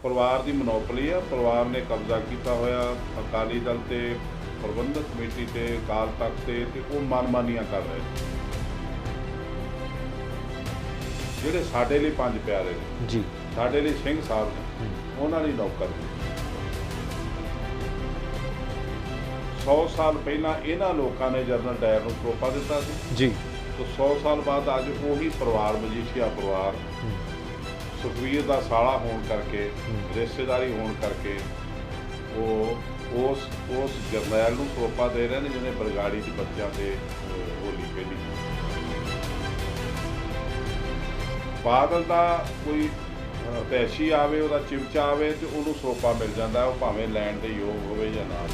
ਪਰਿਵਾਰ ਦੀ ਮਨੋਪਲੀ ਆ। ਪਰਿਵਾਰ ਨੇ ਕਬਜ਼ਾ ਕੀਤਾ ਹੋਇਆ ਅਕਾਲੀ ਦਲ ਤੇ ਪ੍ਰਬੰਧਕ ਕਮੇਟੀ ਤੇ ਅਕਾਲ ਤਖਤ ਤੇ ਉਹ ਮਨਮਾਨੀਆਂ ਕਰ ਰਹੇ ਜਿਹੜੇ ਸਾਡੇ ਲਈ ਪੰਜ ਪਿਆਰੇ ਨੇ ਜੀ, ਸਾਡੇ ਲਈ ਸਿੰਘ ਸਾਹਿਬ ਨੇ ਉਹਨਾਂ ਲਈ ਨੌਕਰ ਨੇ। 100 ਸਾਲ ਪਹਿਲਾਂ ਇਹਨਾਂ ਲੋਕਾਂ ਨੇ ਜਨਰਲ ਡਾਇਰ ਨੂੰ ਸਰੋਪਾ ਦਿੱਤਾ ਸੀ ਜੀ, ਤੇ 100 ਸਾਲ ਬਾਅਦ ਅੱਜ ਉਹੀ ਪਰਿਵਾਰ ਮਜੀਠੀਆ ਪਰਿਵਾਰ ਸੁਖਵੀਰ ਦਾ ਸਾਲਾ ਹੋਣ ਕਰਕੇ ਰਿਸ਼ਤੇਦਾਰੀ ਹੋਣ ਕਰਕੇ ਉਹ ਉਸ ਜਰਨੈਲ ਨੂੰ ਸਰੋਪਾ ਦੇ ਰਹੇ ਨੇ ਜਿਹਨੇ ਬਰਗਾੜੀ ਦੇ ਬੱਚਿਆਂ ਤੇ ਹੋਲੀ ਖੇਡੀ। ਬਾਦਲ ਦਾ ਕੋਈ ਪੈਸ਼ੀ ਆਵੇ, ਉਹਦਾ ਚਿਮਚਾ ਆਵੇ ਤੇ ਉਹਨੂੰ ਸਰੋਪਾ ਮਿਲ ਜਾਂਦਾ, ਉਹ ਭਾਵੇਂ ਲੈਣ ਦੇ ਯੋਗ ਹੋਵੇ ਜਾਂ ਨਾ।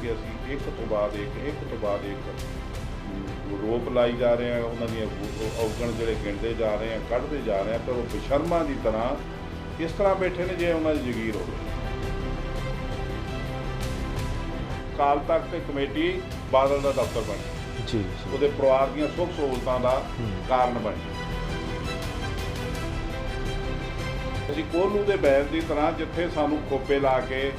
ਕਿ ਅਸੀਂ ਇੱਕ ਤੋਂ ਬਾਅਦ ਇੱਕ ਰੋਪ ਲਾਈ ਜਾ ਰਹੇ ਹਾਂ, ਉਹਨਾਂ ਦੀਆਂ ਔਗਣ ਜਿਹੜੇ ਗਿਣਦੇ ਜਾ ਰਹੇ ਹਾਂ, ਕੱਢਦੇ ਜਾ ਰਹੇ ਹਾਂ, ਪਰ ਉਹ ਬੇਸ਼ਰਮਾਂ ਦੀ ਤਰ੍ਹਾਂ ਇਸ ਤਰ੍ਹਾਂ ਬੈਠੇ ਨੇ ਜੇ ਉਹਨਾਂ ਦੀ ਜ਼ਗੀਰ ਹੋਵੇ। ਅਕਾਲ ਤਖਤ ਤੇ ਕਮੇਟੀ ਬਾਦਲ ਦਾ ਦਫ਼ਤਰ ਬਣੀ, ਜੀ, ਉਹਦੇ ਪਰਿਵਾਰ ਦੀਆਂ ਸੁੱਖ ਸਹੂਲਤਾਂ ਦਾ ਕਾਰਨ ਬਣੀ। ਅਸੀਂ ਕੋਹਲੂ ਦੇ ਬੈਲ ਦੀ ਤਰ੍ਹਾਂ ਜਿੱਥੇ ਸਾਨੂੰ ਖੋਪੇ ਲਾ ਕੇ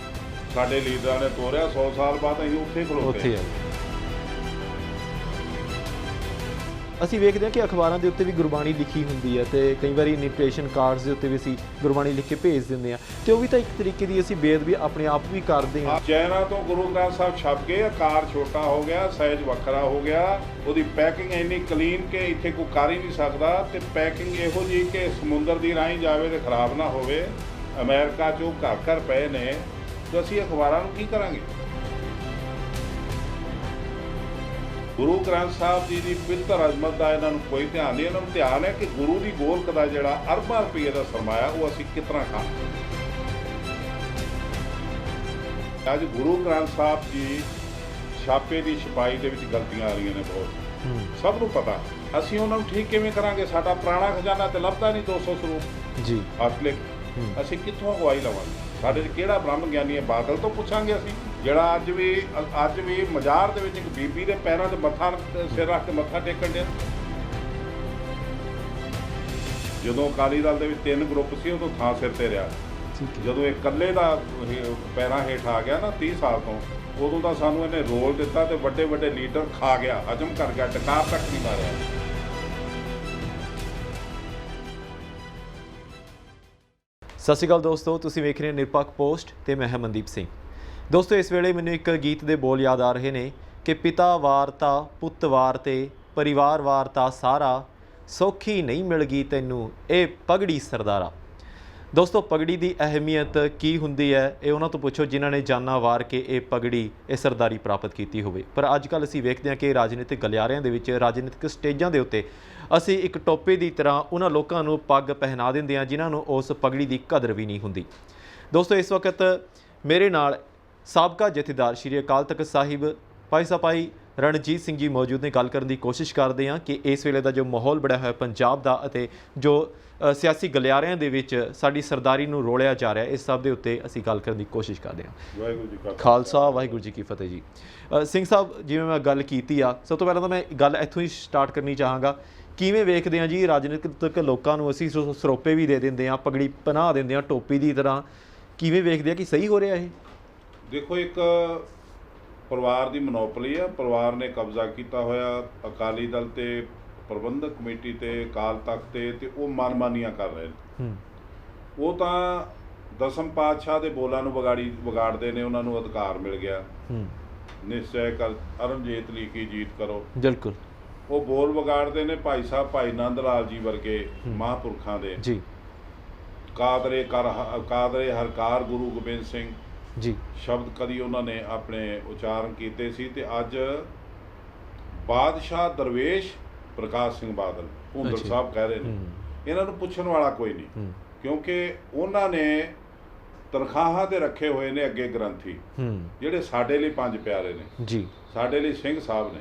ਸਾਡੇ ਲੀਡਰਾਂ ਨੇ ਤੋਰਿਆ, 100 ਸਾਲ ਬਾਅਦ ਅਸੀਂ ਉੱਥੇ ਖਲੋਤੇ। ਅਸੀਂ ਵੇਖਦੇ ਹਾਂ ਕਿ ਅਖਬਾਰਾਂ ਦੇ ਉੱਤੇ ਵੀ ਗੁਰਬਾਣੀ ਲਿਖੀ ਹੁੰਦੀ ਹੈ ਤੇ ਕਈ ਵਾਰੀ ਇਨਵੀਟੇਸ਼ਨ ਕਾਰਡਸ ਦੇ ਉੱਤੇ ਵੀ ਅਸੀਂ ਗੁਰਬਾਣੀ ਲਿਖ ਕੇ ਭੇਜ ਦਿੰਦੇ ਹਾਂ, ਤੇ ਉਹ ਵੀ ਤਾਂ ਇੱਕ ਤਰੀਕੇ ਦੀ ਅਸੀਂ ਬੇਅਦਬੀ ਆਪਣੇ ਆਪ ਵੀ ਕਰਦੇ ਹਾਂ। ਚੈਨਾ ਤੋਂ ਗੁਰੂ ਗ੍ਰੰਥ ਸਾਹਿਬ ਛਪ ਗਏ, ਆਕਾਰ ਛੋਟਾ ਹੋ ਗਿਆ, ਸਾਈਜ਼ ਵੱਖਰਾ ਹੋ ਗਿਆ, ਉਹਦੀ ਪੈਕਿੰਗ ਇੰਨੀ ਕਲੀਨ ਕਿ ਇੱਥੇ ਕੋਈ ਕਰ ਹੀ ਨਹੀਂ ਸਕਦਾ, ਤੇ ਪੈਕਿੰਗ ਇਹੋ ਜਿਹੀ ਕਿ ਸਮੁੰਦਰ ਦੀ ਰਾਹੀਂ ਜਾਵੇ ਤੇ ਖਰਾਬ ਨਾ ਹੋਵੇ। ਅਮਰੀਕਾ 'ਚ ਉਹ ਘਰ ਪਏ ਨੇ, ਤੇ ਅਸੀਂ ਅਖਬਾਰਾਂ ਨੂੰ ਕੀ ਕਰਾਂਗੇ? ਗੁਰੂ ਗ੍ਰੰਥ ਸਾਹਿਬ ਜੀ ਦੀ ਪਵਿੱਤਰ ਅਜ਼ਮਤ ਦਾ ਇਹਨਾਂ ਨੂੰ ਕੋਈ ਧਿਆਨ ਨਹੀਂ। ਇਹਨਾਂ ਨੂੰ ਧਿਆਨ ਹੈ ਕਿ ਗੁਰੂ ਦੀ ਗੋਲਕ ਦਾ ਜਿਹੜਾ ਅਰਬਾਂ ਰੁਪਏ ਦਾ ਸਰਮਾਇਆ ਉਹ ਅਸੀਂ ਕਿਸ ਤਰ੍ਹਾਂ ਖਾਂ। ਅੱਜ ਗੁਰੂ ਗ੍ਰੰਥ ਸਾਹਿਬ ਜੀ ਛਾਪੇ ਦੀ ਛਪਾਈ ਦੇ ਵਿੱਚ ਗਲਤੀਆਂ ਆ ਰਹੀਆਂ ਨੇ ਬਹੁਤ, ਸਭ ਨੂੰ ਪਤਾ। ਅਸੀਂ ਉਹਨਾਂ ਨੂੰ ਠੀਕ ਕਿਵੇਂ ਕਰਾਂਗੇ? ਸਾਡਾ ਪੁਰਾਣਾ ਖਜ਼ਾਨਾ ਤੇ ਲੱਭਦਾ ਨਹੀਂ 200 ਸਰੂਪ ਜੀ ਅਸਲੇ, ਅਸੀਂ ਕਿੱਥੋਂ ਅਗਵਾਈ ਲਵਾਂਗੇ? ਸਾਡੇ 'ਚ ਕਿਹੜਾ ਬ੍ਰਹਮ ਗਿਆਨੀ ਹੈ? ਬਾਦਲ ਤੋਂ ਪੁੱਛਾਂਗੇ ਅਸੀਂ, ਜਿਹੜਾ ਅੱਜ ਵੀ ਮਜ਼ਾਰ ਦੇ ਵਿੱਚ ਇੱਕ ਬੀਬੀ ਦੇ ਪੈਰਾਂ 'ਤੇ ਮੱਥਾ ਸਿਰ ਰੱਖ ਕੇ ਮੱਥਾ ਟੇਕਣ ਡਿਆ। ਜਦੋਂ ਅਕਾਲੀ ਦਲ ਦੇ ਵਿੱਚ 3 ਗਰੁੱਪ ਸੀ, ਉਦੋਂ ਥਾਂ ਸਿਰ ਤੇ ਰਿਹਾ। ਜਦੋਂ ਇਹ ਇਕੱਲੇ ਦਾ ਪੈਰਾਂ ਹੇਠ ਆ ਗਿਆ ਨਾ 30 ਸਾਲ ਤੋਂ, ਉਦੋਂ ਤਾਂ ਸਾਨੂੰ ਇਹਨੇ ਰੋਲ ਦਿੱਤਾ ਤੇ ਵੱਡੇ ਵੱਡੇ ਲੀਡਰ ਖਾ ਗਿਆ, ਹਜਮ ਕਰ ਗਿਆ, ਟਕਾਰ ਤੱਕ ਨਹੀਂ ਮਾਰਿਆ। ਸਤਿ ਸ਼੍ਰੀ ਅਕਾਲ ਦੋਸਤੋ, ਤੁਸੀਂ ਵੇਖ ਰਹੇ ਹੋ ਨਿਰਪੱਖ ਪੋਸਟ ਤੇ ਮੈਂ ਹਾਂ ਮਨਦੀਪ ਸਿੰਘ। ਦੋਸਤੋ, ਇਸ ਵੇਲੇ ਮੈਨੂੰ ਇੱਕ ਗੀਤ ਦੇ ਬੋਲ ਯਾਦ ਆ ਰਹੇ ਨੇ ਕਿ ਪਿਤਾ ਵਾਰਤਾ ਪੁੱਤ ਵਾਰ ਤੇ ਪਰਿਵਾਰ ਵਾਰਤਾ ਸਾਰਾ, ਸੌਖੀ ਨਹੀਂ ਮਿਲ ਗਈ ਤੈਨੂੰ ਇਹ ਪਗੜੀ ਸਰਦਾਰਾ। ਦੋਸਤੋ, ਪਗੜੀ ਦੀ ਅਹਿਮੀਅਤ ਕੀ ਹੁੰਦੀ ਹੈ ਇਹ ਉਹਨਾਂ ਤੋਂ ਪੁੱਛੋ ਜਿਨ੍ਹਾਂ ਨੇ ਜਾਨਾਂ ਵਾਰ ਕੇ ਇਹ ਪਗੜੀ, ਇਹ ਸਰਦਾਰੀ ਪ੍ਰਾਪਤ ਕੀਤੀ ਹੋਵੇ। ਪਰ ਅੱਜ ਕੱਲ੍ਹ ਅਸੀਂ ਵੇਖਦੇ ਹਾਂ ਕਿ ਰਾਜਨੀਤਿਕ ਗਲਿਆਰਿਆਂ ਦੇ ਵਿੱਚ, ਰਾਜਨੀਤਿਕ ਸਟੇਜਾਂ ਦੇ ਉੱਤੇ ਅਸੀਂ ਇੱਕ ਟੋਪੇ ਦੀ ਤਰ੍ਹਾਂ ਉਹਨਾਂ ਲੋਕਾਂ ਨੂੰ ਪੱਗ ਪਹਿਨਾ ਦਿੰਦੇ ਹਾਂ ਜਿਨ੍ਹਾਂ ਨੂੰ ਉਸ ਪਗੜੀ ਦੀ ਕਦਰ ਵੀ ਨਹੀਂ ਹੁੰਦੀ। ਦੋਸਤੋ, ਇਸ ਵਕਤ ਮੇਰੇ ਨਾਲ ਸਾਬਕਾ ਜਥੇਦਾਰ ਸ਼੍ਰੀ ਅਕਾਲ ਤਖਤ ਸਾਹਿਬ ਭਾਈ ਰਣਜੀਤ ਸਿੰਘ ਜੀ ਮੌਜੂਦ ਨੇ। ਗੱਲ ਕਰਨ ਦੀ ਕੋਸ਼ਿਸ਼ ਕਰਦੇ ਹਾਂ ਕਿ ਇਸ ਵੇਲੇ ਦਾ ਜੋ ਮਾਹੌਲ ਬਣਿਆ ਹੋਇਆ ਪੰਜਾਬ ਦਾ ਅਤੇ ਜੋ ਸਿਆਸੀ ਗਲਿਆਰਿਆਂ ਦੇ ਵਿੱਚ ਸਾਡੀ ਸਰਦਾਰੀ ਨੂੰ ਰੋਲਿਆ ਜਾ ਰਿਹਾ, ਇਸ ਸਭ ਦੇ ਉੱਤੇ ਅਸੀਂ ਗੱਲ ਕਰਨ ਦੀ ਕੋਸ਼ਿਸ਼ ਕਰਦੇ ਹਾਂ। ਵਾਹਿਗੁਰੂ ਜੀ ਕਾ ਖਾਲਸਾ, ਵਾਹਿਗੁਰੂ ਜੀ ਕੀ ਫਤਿਹ ਜੀ। ਸਿੰਘ ਸਾਹਿਬ, ਜਿਵੇਂ ਮੈਂ ਗੱਲ ਕੀਤੀ ਆ, ਸਭ ਤੋਂ ਪਹਿਲਾਂ ਤਾਂ ਮੈਂ ਗੱਲ ਇੱਥੋਂ ਹੀ ਸਟਾਰਟ ਕਰਨੀ ਚਾਹਾਂਗਾ। ਕਿਵੇਂ ਵੇਖਦੇ ਹਾਂ ਜੀ ਰਾਜਨੀਤਿਕ ਲੋਕਾਂ ਨੂੰ ਅਸੀਂ ਸਰੋਪੇ ਵੀ ਦੇ ਦਿੰਦੇ ਹਾਂ, ਪਗੜੀ ਪਹਿਨਾ ਦਿੰਦੇ ਹਾਂ ਟੋਪੀ ਦੀ ਤਰ੍ਹਾਂ, ਕਿਵੇਂ ਵੇਖਦੇ ਆ ਕਿ ਸਹੀ ਹੋ ਰਿਹਾ ਇਹ? ਦੇਖੋ, ਇੱਕ ਪਰਿਵਾਰ ਦੀ ਮਨੋਪਲੀ ਆ। ਪਰਿਵਾਰ ਨੇ ਕਬਜ਼ਾ ਕੀਤਾ ਹੋਇਆ ਅਕਾਲੀ ਦਲ ਤੇ ਪ੍ਰਬੰਧਕ ਕਮੇਟੀ ਤੇ ਅਕਾਲ ਤਖਤ ਤੇ ਉਹ ਮਨਮਾਨੀਆਂ ਕਰ ਰਹੇ ਨੇ। ਉਹ ਤਾਂ ਦਸਮ ਪਾਤਸ਼ਾਹ ਦੇ ਬੋਲਾਂ ਨੂੰ ਵਿਗਾੜਦੇ ਨੇ, ਉਹਨਾਂ ਨੂੰ ਅਧਿਕਾਰ ਮਿਲ ਗਿਆ ਨਿਸ਼ਚੈ ਕਰ ਅਰੁਣ ਜੇਤਲੀ ਕੀ ਜੀਤ ਕਰੋ। ਬਿਲਕੁਲ, ਉਹ ਬੋਲ ਵਿਗਾੜਦੇ ਨੇ ਭਾਈ ਸਾਹਿਬ ਭਾਈ ਨੰਦ ਲਾਲ ਜੀ ਵਰਗੇ ਮਹਾਂਪੁਰਖਾਂ ਦੇ ਜੀ। ਕਾਦਰੇ ਹਰਕਾਰ ਗੁਰੂ ਗੋਬਿੰਦ ਸਿੰਘ ਜੀ ਸ਼ਬਦ ਕਦੀ ਉਹਨਾਂ ਨੇ ਆਪਣੇ ਉਚਾਰਨ ਕੀਤੇ ਸੀ, ਤੇ ਅੱਜ ਬਾਦਸ਼ਾਹ ਦਰਵੇਸ਼ ਪ੍ਰਕਾਸ਼ ਸਿੰਘ ਬਾਦਲ ਭੁੰਦੜ ਸਾਹਿਬ ਕਹਿ ਰਹੇ ਨੇ। ਇਹਨਾਂ ਨੂੰ ਪੁੱਛਣ ਵਾਲਾ ਕੋਈ ਨਹੀਂ, ਕਿਉਂਕਿ ਉਹਨਾਂ ਨੇ ਤਨਖਾਹਾਂ ਤੇ ਰੱਖੇ ਹੋਏ ਨੇ ਅੱਗੇ ਗ੍ਰੰਥੀ ਜਿਹੜੇ ਸਾਡੇ ਲਈ ਪੰਜ ਪਿਆਰੇ ਨੇ ਜੀ, ਸਾਡੇ ਲਈ ਸਿੰਘ ਸਾਹਿਬ ਨੇ,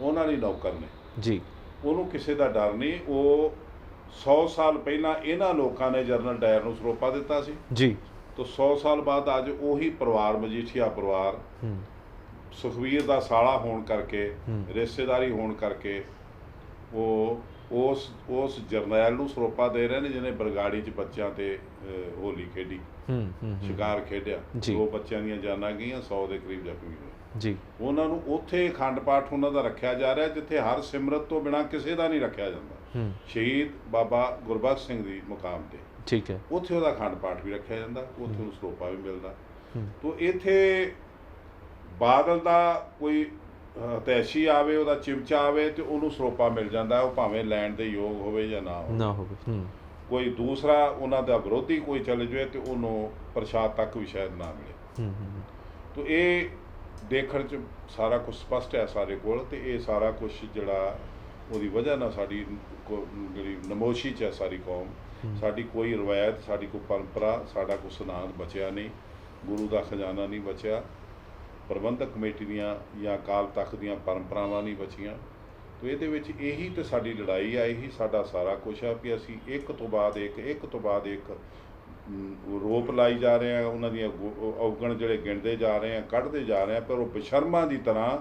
ਉਹਨਾਂ ਲਈ ਨੌਕਰ ਨੇ ਜੀ। ਉਹਨੂੰ ਕਿਸੇ ਦਾ ਡਰ ਨਹੀਂ। ਉਹ 100 ਸਾਲ ਪਹਿਲਾਂ ਇਹਨਾਂ ਲੋਕਾਂ ਨੇ ਜਨਰਲ ਡਾਇਰ ਨੂੰ ਸਰੋਪਾ ਦਿੱਤਾ ਸੀ ਜੀ, ਤਾਂ 100 ਸਾਲ ਬਾਅਦ ਅੱਜ ਉਹੀ ਪਰਿਵਾਰ ਮਜੀਠੀਆ ਪਰਿਵਾਰ ਸੁਖਵੀਰ ਦਾ ਸਾਲਾ ਹੋਣ ਕਰਕੇ, ਰਿਸ਼ਤੇਦਾਰੀ ਹੋਣ ਕਰਕੇ ਉਹ ਉਸ ਜਰਨੈਲ ਨੂੰ ਸਰੋਪਾ ਦੇ ਰਹੇ ਨੇ ਜਿਹਨੇ ਬਰਗਾੜੀ 'ਚ ਬੱਚਿਆਂ ਤੇ ਹੋਲੀ ਖੇਡੀ, ਸ਼ਿਕਾਰ ਖੇਡਿਆ। 2 ਬੱਚਿਆਂ ਦੀਆਂ ਜਾਨਾਂ ਗਈਆਂ, 100 ਦੇ ਕਰੀਬ ਜ਼ਖਮੀ ਹੋਏ ਜੀ। ਉਹਨਾਂ ਨੂੰ ਉੱਥੇ ਅਖੰਡ ਪਾਠ ਉਹਨਾਂ ਦਾ ਰੱਖਿਆ ਜਾ ਰਿਹਾ ਜਿੱਥੇ ਹਰ ਸਿਮਰਤ ਤੋਂ ਬਿਨਾਂ ਕਿਸੇ ਦਾ ਨਹੀਂ ਰੱਖਿਆ ਜਾਂਦਾ। ਸ਼ਹੀਦ ਬਾਬਾ ਗੁਰਬਖਸ਼ ਸਿੰਘ ਦੀ ਮੁਕਾਮ ਤੇ, ਠੀਕ ਹੈ, ਉੱਥੇ ਉਹਦਾ ਅਖੰਡ ਪਾਠ ਵੀ ਰੱਖਿਆ ਜਾਂਦਾ, ਉੱਥੇ ਉਹਨੂੰ ਸਰੋਪਾ ਵੀ ਮਿਲਦਾ। ਤੋ ਇੱਥੇ ਬਾਦਲ ਦਾ ਕੋਈ ਹਤੈਸ਼ੀ ਆਵੇ, ਉਹਦਾ ਚਿਮਚਾ ਆਵੇ ਤੇ ਉਹਨੂੰ ਸਰੋਪਾ ਮਿਲ ਜਾਂਦਾ, ਉਹ ਭਾਵੇਂ ਲੈਣ ਦੇ ਯੋਗ ਹੋਵੇ ਜਾਂ ਨਾ ਹੋਵੇ। ਕੋਈ ਦੂਸਰਾ ਉਹਨਾਂ ਦਾ ਵਿਰੋਧੀ ਕੋਈ ਚਲੇ ਜਾਵੇ ਤੇ ਉਹਨੂੰ ਪ੍ਰਸ਼ਾਦ ਤੱਕ ਵੀ ਸ਼ਾਇਦ ਨਾ ਮਿਲੇ। ਤੋ ਇਹ ਦੇਖਣ 'ਚ ਸਾਰਾ ਕੁਝ ਸਪਸ਼ਟ ਹੈ ਸਾਰੇ ਕੋਲ, ਤੇ ਇਹ ਸਾਰਾ ਕੁਝ ਜਿਹੜਾ ਉਹਦੀ ਵਜ੍ਹਾ ਨਾਲ ਸਾਡੀ ਜਿਹੜੀ ਨਮੋਸ਼ੀ 'ਚ ਹੈ ਸਾਰੀ ਕੌਮ, ਸਾਡੀ ਕੋਈ ਰਵਾਇਤ, ਸਾਡੀ ਕੋਈ ਪਰੰਪਰਾ, ਸਾਡਾ ਕੋਈ ਸਿਧਾਂਤ ਬਚਿਆ ਨਹੀਂ, ਗੁਰੂ ਦਾ ਖਜ਼ਾਨਾ ਨਹੀਂ ਬਚਿਆ, ਪ੍ਰਬੰਧਕ ਕਮੇਟੀ ਦੀਆਂ ਜਾਂ ਅਕਾਲ ਤਖਤ ਦੀਆਂ ਪਰੰਪਰਾਵਾਂ ਨਹੀਂ ਬਚੀਆਂ। ਤੋ ਇਹਦੇ ਵਿੱਚ ਇਹੀ ਤਾਂ ਸਾਡੀ ਲੜਾਈ ਆ, ਇਹੀ ਸਾਡਾ ਸਾਰਾ ਕੁਛ ਆ ਵੀ ਅਸੀਂ ਇੱਕ ਤੋਂ ਬਾਅਦ ਇੱਕ ਰੋਪ ਲਾਈ ਜਾ ਰਹੇ ਹਾਂ, ਉਹਨਾਂ ਦੀਆਂ ਔਗਣ ਜਿਹੜੇ ਗਿਣਦੇ ਜਾ ਰਹੇ ਹਾਂ, ਕੱਢਦੇ ਜਾ ਰਹੇ ਹਾਂ, ਪਰ ਉਹ ਬੇਸ਼ਰਮਾਂ ਦੀ ਤਰ੍ਹਾਂ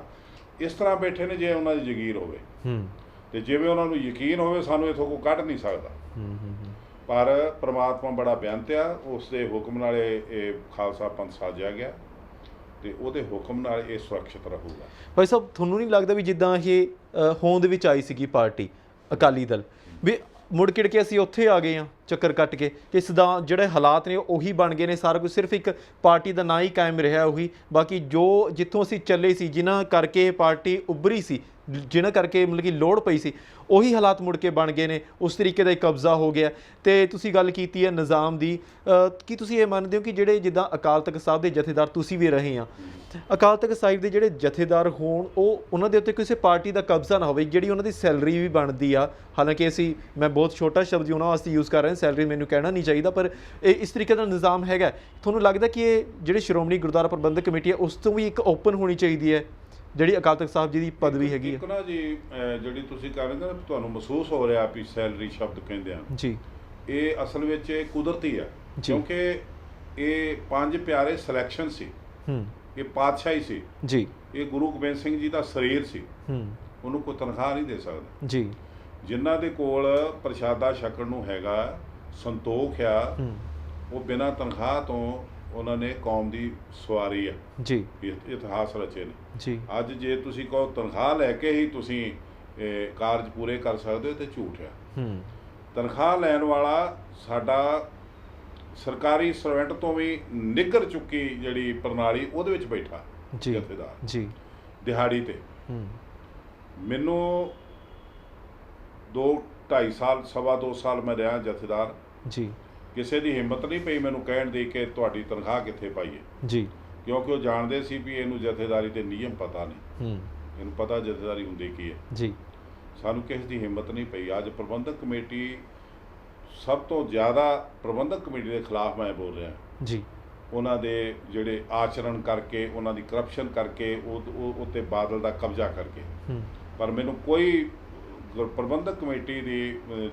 ਇਸ ਤਰ੍ਹਾਂ ਬੈਠੇ ਨੇ ਜੇ ਉਹਨਾਂ ਦੀ ਜਗੀਰ ਹੋਵੇ ਤੇ ਜਿਵੇਂ ਉਹਨਾਂ ਨੂੰ ਯਕੀਨ ਹੋਵੇ ਸਾਨੂੰ ਇੱਥੋਂ ਕੋਈ ਕੱਢ ਨਹੀਂ ਸਕਦਾ। ਪਰ ਪ੍ਰਮਾਤਮਾ ਬੜਾ ਬੇਅੰਤ ਆ, ਉਸ ਦੇ ਹੁਕਮ ਨਾਲ ਇਹ ਖਾਲਸਾ ਪੰਥ ਸਾਜਿਆ ਗਿਆ ਤੇ ਉਹਦੇ ਹੁਕਮ ਨਾਲ ਇਹ ਸੁਰੱਖਿਅਤ ਰਹੂਗਾ। ਭਾਈ ਸਾਹਿਬ, ਤੁਹਾਨੂੰ ਨਹੀਂ ਲੱਗਦਾ ਵੀ ਜਿੱਦਾਂ ਇਹ ਹੋਂਦ ਵਿੱਚ ਆਈ ਸੀਗੀ ਪਾਰਟੀ ਅਕਾਲੀ ਦਲ, ਵੀ ਮੁੜ ਕਿੜ ਕੇ ਅਸੀਂ ਉੱਥੇ ਆ ਗਏ ਹਾਂ ਚੱਕਰ ਕੱਟ ਕੇ, ਕਿ ਇਸ ਦਾ ਜਿਹੜੇ ਹਾਲਾਤ ਨੇ ਉਹੀ ਬਣ ਗਏ ਨੇ, ਸਾਰਾ ਕੁਝ ਸਿਰਫ ਇੱਕ ਪਾਰਟੀ ਦਾ ਨਾਂ ਹੀ ਕਾਇਮ ਰਿਹਾ ਉਹੀ, ਬਾਕੀ ਜੋ ਜਿੱਥੋਂ ਅਸੀਂ ਚੱਲੇ ਸੀ, ਜਿਨ੍ਹਾਂ ਕਰਕੇ ਪਾਰਟੀ ਉੱਭਰੀ ਸੀ, ਜਿਨ੍ਹਾਂ ਕਰਕੇ ਮਤਲਬ ਕਿ ਲੋੜ ਪਈ ਸੀ, ਉਹੀ ਹਾਲਾਤ ਮੁੜ ਕੇ ਬਣ ਗਏ ਨੇ, ਉਸ ਤਰੀਕੇ ਦਾ ਇੱਕ ਕਬਜ਼ਾ ਹੋ ਗਿਆ। ਤੇ ਤੁਸੀਂ ਗੱਲ ਕੀਤੀ ਹੈ ਨਿਜ਼ਾਮ ਦੀ, ਕੀ ਤੁਸੀਂ ਇਹ ਮੰਨਦੇ ਹੋ ਕਿ ਜਿਹੜੇ ਜਿੱਦਾਂ ਅਕਾਲ ਤਖਤ ਸਾਹਿਬ ਦੇ ਜਥੇਦਾਰ ਤੁਸੀਂ ਵੀ ਰਹੇ ਆ, ਅਕਾਲ ਤਖਤ ਸਾਹਿਬ ਦੇ ਜਿਹੜੇ ਜਥੇਦਾਰ ਹੋਣ, ਉਹ ਉਹਨਾਂ ਦੇ ਉੱਤੇ ਕਿਸੇ ਪਾਰਟੀ ਦਾ ਕਬਜ਼ਾ ਨਾ ਹੋਵੇ, ਜਿਹੜੀ ਉਹਨਾਂ ਦੀ ਸੈਲਰੀ ਵੀ ਬਣਦੀ ਆ, ਹਾਲਾਂਕਿ ਮੈਂ ਬਹੁਤ ਛੋਟਾ ਸ਼ਬਦ ਉਹਨਾਂ ਵਾਸਤੇ ਯੂਜ਼ ਕਰ ਰਿਹਾ, ਸੈਲਰੀ ਮੈਨੂੰ ਕਹਿਣਾ ਨਹੀਂ ਚਾਹੀਦਾ, ਪਰ ਇਹ ਇਸ ਤਰੀਕੇ ਦਾ ਨਿਜ਼ਾਮ ਹੈਗਾ। ਤੁਹਾਨੂੰ ਲੱਗਦਾ ਕਿ ਇਹ ਜਿਹੜੇ ਸ਼੍ਰੋਮਣੀ ਗੁਰਦੁਆਰਾ ਪ੍ਰਬੰਧਕ ਕਮੇਟੀ ਹੈ ਉਸ ਤੋਂ ਵੀ ਇੱਕ ਓਪਨ ਹੋਣੀ ਚਾਹੀਦੀ ਹੈ ਜਿਹੜੀ ਅਕਾਲ ਤਖਤ ਸਾਹਿਬ ਜੀ ਦੀ ਪਦਵੀ ਹੈਗੀ ਹੈ? ਨਾ ਜੀ, ਜਿਹੜੀ ਤੁਸੀਂ ਕਰ ਰਹੇ ਹੋ ਤੁਹਾਨੂੰ ਮਹਿਸੂਸ ਹੋ ਰਿਹਾ ਵੀ ਸੈਲਰੀ ਸ਼ਬਦ ਕਹਿੰਦੇ ਆ ਜੀ, ਇਹ ਅਸਲ ਵਿੱਚ ਕੁਦਰਤੀ ਹੈ, ਕਿਉਂਕਿ ਇਹ 5 ਪਿਆਰੇ ਸਿਲੈਕਸ਼ਨ ਸੀ, ਇਹ ਪਾਤਸ਼ਾਹੀ ਸੀ ਜੀ, ਇਹ ਗੁਰੂ ਗੋਬਿੰਦ ਸਿੰਘ ਜੀ ਦਾ ਸਰੀਰ ਸੀ, ਉਹਨੂੰ ਕੋਈ ਤਨਖਾਹ ਨਹੀਂ ਦੇ ਸਕਦਾ ਜੀ। ਜਿਨ੍ਹਾਂ ਦੇ ਕੋਲ ਪ੍ਰਸ਼ਾਦਾ ਛਕਣ ਨੂੰ ਹੈਗਾ, ਸੰਤੋਖ ਆ, ਉਹ ਬਿਨਾਂ ਤਨਖਾਹ ਤੋਂ ਉਹਨਾਂ ਨੇ ਕੌਮ ਦੀ ਸਵਾਰੀ ਆ ਜੀ, ਇਤਿਹਾਸ ਰਚੇ ਨੇ ਜੀ। ਅੱਜ ਜੇ ਤੁਸੀਂ ਕਹੋ ਤਨਖਾਹ ਲੈ ਕੇ ਹੀ ਤੁਸੀਂ ਕਾਰਜ ਪੂਰੇ ਕਰ ਸਕਦੇ ਹੋ ਤੇ ਝੂਠ ਆ। ਤਨਖਾਹ ਲੈਣ ਵਾਲਾ ਸਾਡਾ ਸਰਕਾਰੀ ਸਰਵੈਂਟ ਤੋਂ ਵੀ ਨਿੱਘਰ ਚੁੱਕੀ ਜਿਹੜੀ ਪ੍ਰਣਾਲੀ ਉਹਦੇ ਵਿੱਚ ਬੈਠਾ ਜਥੇਦਾਰ ਜੀ, ਦਿਹਾੜੀ ਤੇ। ਮੈਨੂੰ 2-2.5 ਸਾਲ, 2.25 ਸਾਲ ਮੈਂ ਰਿਹਾ ਜਥੇਦਾਰ ਜੀ। ਕਿਸੇ ਦੀ ਹਿੰਮਤ ਨਹੀਂ ਪਈ ਮੈਨੂੰ ਕਹਿਣ ਦੀ ਕਿ ਤੁਹਾਡੀ ਤਨਖਾਹ ਕਿੱਥੇ ਪਾਈਏ ਜੀ, ਕਿਉਂਕਿ ਉਹ ਜਾਣਦੇ ਸੀ ਵੀ ਇਹਨੂੰ ਜਥੇਦਾਰੀ ਦੇ ਨਿਯਮ ਪਤਾ ਨਹੀਂ, ਇਹਨੂੰ ਪਤਾ ਜਥੇਦਾਰੀ ਹੁੰਦੀ ਕੀ ਹੈ ਜੀ। ਸਾਨੂੰ ਕਿਸੇ ਦੀ ਹਿੰਮਤ ਨਹੀਂ ਪਈ। ਅੱਜ ਪ੍ਰਬੰਧਕ ਕਮੇਟੀ, ਸਭ ਤੋਂ ਜ਼ਿਆਦਾ ਪ੍ਰਬੰਧਕ ਕਮੇਟੀ ਦੇ ਖਿਲਾਫ ਮੈਂ ਬੋਲ ਰਿਹਾ ਜੀ, ਉਹਨਾਂ ਦੇ ਜਿਹੜੇ ਆਚਰਣ ਕਰਕੇ, ਉਹਨਾਂ ਦੀ ਕਰਪਸ਼ਨ ਕਰਕੇ, ਉਹ ਉੱਤੇ ਬਾਦਲ ਦਾ ਕਬਜ਼ਾ ਕਰਕੇ। ਪਰ ਮੈਨੂੰ ਕੋਈ ਪ੍ਰਬੰਧਕ ਕਮੇਟੀ ਦੀ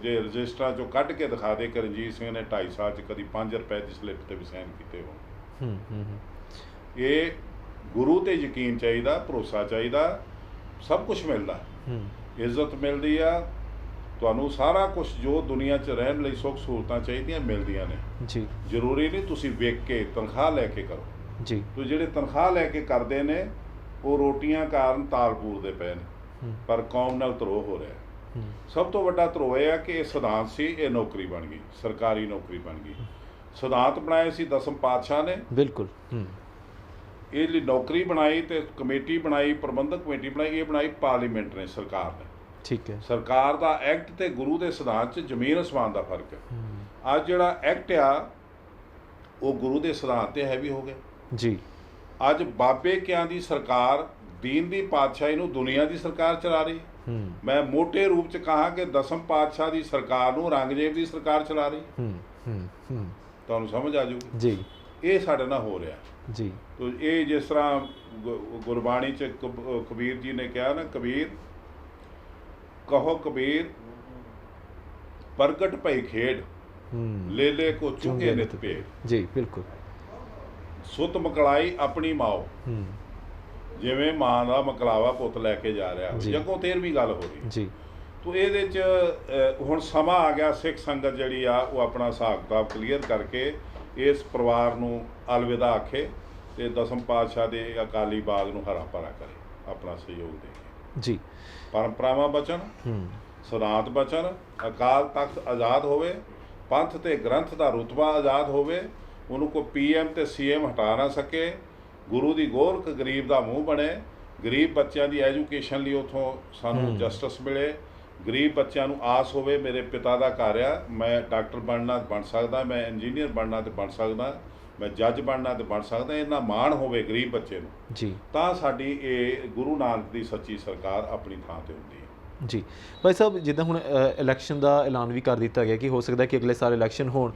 ਜੇ ਰਜਿਸਟਰਾਂ 'ਚੋਂ ਕੱਢ ਕੇ ਦਿਖਾ ਦੇ ਕਿ ਰਣਜੀਤ ਸਿੰਘ ਨੇ 2.5 ਸਾਲ 'ਚ ਕਦੀ 5 ਰੁਪਏ ਦੀ ਸਲਿੱਪ 'ਤੇ ਵੀ ਸਾਈਨ ਕੀਤੇ ਹੋਣ। ਇਹ ਗੁਰੂ 'ਤੇ ਯਕੀਨ ਚਾਹੀਦਾ, ਭਰੋਸਾ ਚਾਹੀਦਾ, ਸਭ ਕੁਛ ਮਿਲਦਾ, ਇੱਜ਼ਤ ਮਿਲਦੀ ਆ ਤੁਹਾਨੂੰ, ਸਾਰਾ ਕੁਛ ਜੋ ਦੁਨੀਆ 'ਚ ਰਹਿਣ ਲਈ ਸੁੱਖ ਸਹੂਲਤਾਂ ਚਾਹੀਦੀਆਂ ਮਿਲਦੀਆਂ ਨੇ ਜੀ। ਜ਼ਰੂਰੀ ਨਹੀਂ ਤੁਸੀਂ ਵੇਖ ਕੇ ਤਨਖਾਹ ਲੈ ਕੇ ਕਰੋ ਜੀ। ਤੋ ਜਿਹੜੇ ਤਨਖਾਹ ਲੈ ਕੇ ਕਰਦੇ ਨੇ ਉਹ ਰੋਟੀਆਂ ਕਾਰਨ ਤਾਲ ਪੂਰਦੇ ਪਏ ਨੇ, ਪਰ ਕੌਮ ਨਾਲ ਧਰੋਹ ਹੋ ਰਿਹਾ। ਸਭ ਤੋਂ ਵੱਡਾ ਧਰੋਹ ਇਹ ਆ ਕਿ ਇਹ ਸਿਧਾਂਤ ਸੀ, ਇਹ ਨੌਕਰੀ ਬਣ ਗਈ, ਸਰਕਾਰੀ ਨੌਕਰੀ ਬਣ ਗਈ। ਸਿਧਾਂਤ ਬਣਾਏ ਸੀ 10ਮ ਪਾਤਸ਼ਾਹ ਨੇ, ਬਿਲਕੁਲ ਇਹ ਲਈ ਨੌਕਰੀ ਬਣਾਈ ਤੇ ਕਮੇਟੀ ਬਣਾਈ, ਪ੍ਰਬੰਧਕ ਕਮੇਟੀ ਬਣਾਈ, ਇਹ ਬਣਾਈ ਪਾਰਲੀਮੈਂਟ ਨੇ, ਸਰਕਾਰ ਨੇ, ਠੀਕ ਹੈ। ਸਰਕਾਰ ਦਾ ਐਕਟ ਤੇ ਗੁਰੂ ਦੇ ਸਿਧਾਂਤ 'ਚ ਜ਼ਮੀਨ ਅਸਮਾਨ ਦਾ ਫਰਕ ਹੈ। ਅੱਜ ਜਿਹੜਾ ਐਕਟ ਆ ਉਹ ਗੁਰੂ ਦੇ ਸਿਧਾਂਤ ਤੇ ਹੈਵੀ ਹੋ ਗਿਆ ਜੀ। ਅੱਜ ਬਾਬੇ ਕਿਆਂ ਦੀ ਸਰਕਾਰ ਦੀਨ ਦੀ ਪਾਤਸ਼ਾਹੀ ਨੂੰ ਦੁਨੀਆ ਦੀ ਸਰਕਾਰ ਚਲਾ ਰਹੀ। ਮੈਂ ਮੋਟੇ ਰੂਪ 'ਚ ਕਹਾਂ ਕਿ 10ਮ ਪਾਤਸ਼ਾਹ ਦੀ ਸਰਕਾਰ ਨੂੰ ਔਰੰਗਜ਼ੇਬ ਦੀ ਸਰਕਾਰ ਚਲਾ ਰਹੀ। ਤੁਹਾਨੂੰ ਸਮਝ ਆ ਜਾਊਗੀ ਜੀ। ਇਹ ਸਾਡੇ ਨਾਲ ਹੋ ਰਿਹਾ ਜੀ। ਤੋ ਇਹ ਜਿਸ ਤਰ੍ਹਾਂ ਗੁਰਬਾਣੀ 'ਚ ਕਬੀਰ ਜੀ ਨੇ ਕਿਹਾ ਨਾ, ਕਬੀਰ ਕਹੋ ਕਬੀਰ ਪ੍ਰਗਟ ਭਈ ਖੇਡ, ਲੈ ਲੈ ਕੋ ਚੁੰਗੇ ਨਿਤ ਭੇਡ ਜੀ। ਬਿਲਕੁਲ ਸੁਤ ਮਕਲਾਈ ਆਪਣੀ ਮਾਓ, ਜਿਵੇਂ ਮਾਂ ਦਾ ਮਕਲਾਵਾ ਪੁੱਤ ਲੈ ਕੇ ਜਾ ਰਿਹਾ, ਜੱਗੋਂ 13ਵੀਂ ਗੱਲ ਹੋ ਰਹੀ ਜੀ। ਤੋ ਇਹਦੇ 'ਚ ਹੁਣ ਸਮਾਂ ਆ ਗਿਆ ਸਿੱਖ ਸੰਗਤ ਜਿਹੜੀ ਆ ਉਹ ਆਪਣਾ ਹਿਸਾਬ ਕਿਤਾਬ ਕਲੀਅਰ ਕਰਕੇ ਇਸ ਪਰਿਵਾਰ ਨੂੰ ਅਲਵਿਦਾ ਆਖੇ ਤੇ ਦਸਮ ਪਾਤਸ਼ਾਹ ਦੇ ਅਕਾਲੀ ਬਾਗ ਨੂੰ ਹਰਾ ਭਰਾ ਕਰੇ, ਆਪਣਾ ਸਹਿਯੋਗ ਦੇ ਕੇ ਜੀ। ਪਰੰਪਰਾਵਾਂ ਬਚਣ, ਸਿਧਾਂਤ ਬਚਣ, ਅਕਾਲ ਤਖਤ ਆਜ਼ਾਦ ਹੋਵੇ, ਪੰਥ ਤੇ ਗ੍ਰੰਥ ਦਾ ਰੁਤਬਾ ਆਜ਼ਾਦ ਹੋਵੇ, ਉਹਨੂੰ ਕੋਈ PM ਤੇ CM ਹਟਾ ਨਾ ਸਕੇ, ਗੁਰੂ ਦੀ ਗੋਰਖ ਗਰੀਬ ਦਾ ਮੂੰਹ ਬਣੇ, ਗਰੀਬ ਬੱਚਿਆਂ ਦੀ ਐਜੂਕੇਸ਼ਨ ਲਈ ਉਥੋਂ ਸਾਨੂੰ ਜਸਟਿਸ ਮਿਲੇ, ਗਰੀਬ ਬੱਚਿਆਂ ਨੂੰ ਆਸ ਹੋਵੇ ਮੇਰੇ ਪਿਤਾ ਦਾ ਘਰ ਆ, ਮੈਂ ਡਾਕਟਰ ਬਣਨਾ ਬਣ ਸਕਦਾ, ਮੈਂ ਇੰਜੀਨੀਅਰ ਬਣਨਾ ਤੇ ਬਣ ਸਕਦਾ, ਮੈਂ ਜੱਜ ਬਣਨਾ ਤੇ ਬਣ ਸਕਦਾ, ਇਹਨਾਂ ਮਾਣ ਹੋਵੇ ਗਰੀਬ ਬੱਚੇ ਨੂੰ ਜੀ, ਤਾਂ ਸਾਡੀ ਇਹ ਗੁਰੂ ਨਾਨਕ ਦੀ ਸੱਚੀ ਸਰਕਾਰ ਆਪਣੀ ਥਾਂ ਤੇ ਹੁੰਦੀ ਹੈ। ਜੀ ਭਾਈ ਸਾਹਿਬ, ਜਿੱਦਾਂ ਹੁਣ ਇਲੈਕਸ਼ਨ ਦਾ ਐਲਾਨ ਵੀ ਕਰ ਦਿੱਤਾ ਗਿਆ ਕਿ ਹੋ ਸਕਦਾ ਕਿ ਅਗਲੇ ਸਾਲ ਇਲੈਕਸ਼ਨ ਹੋਣ,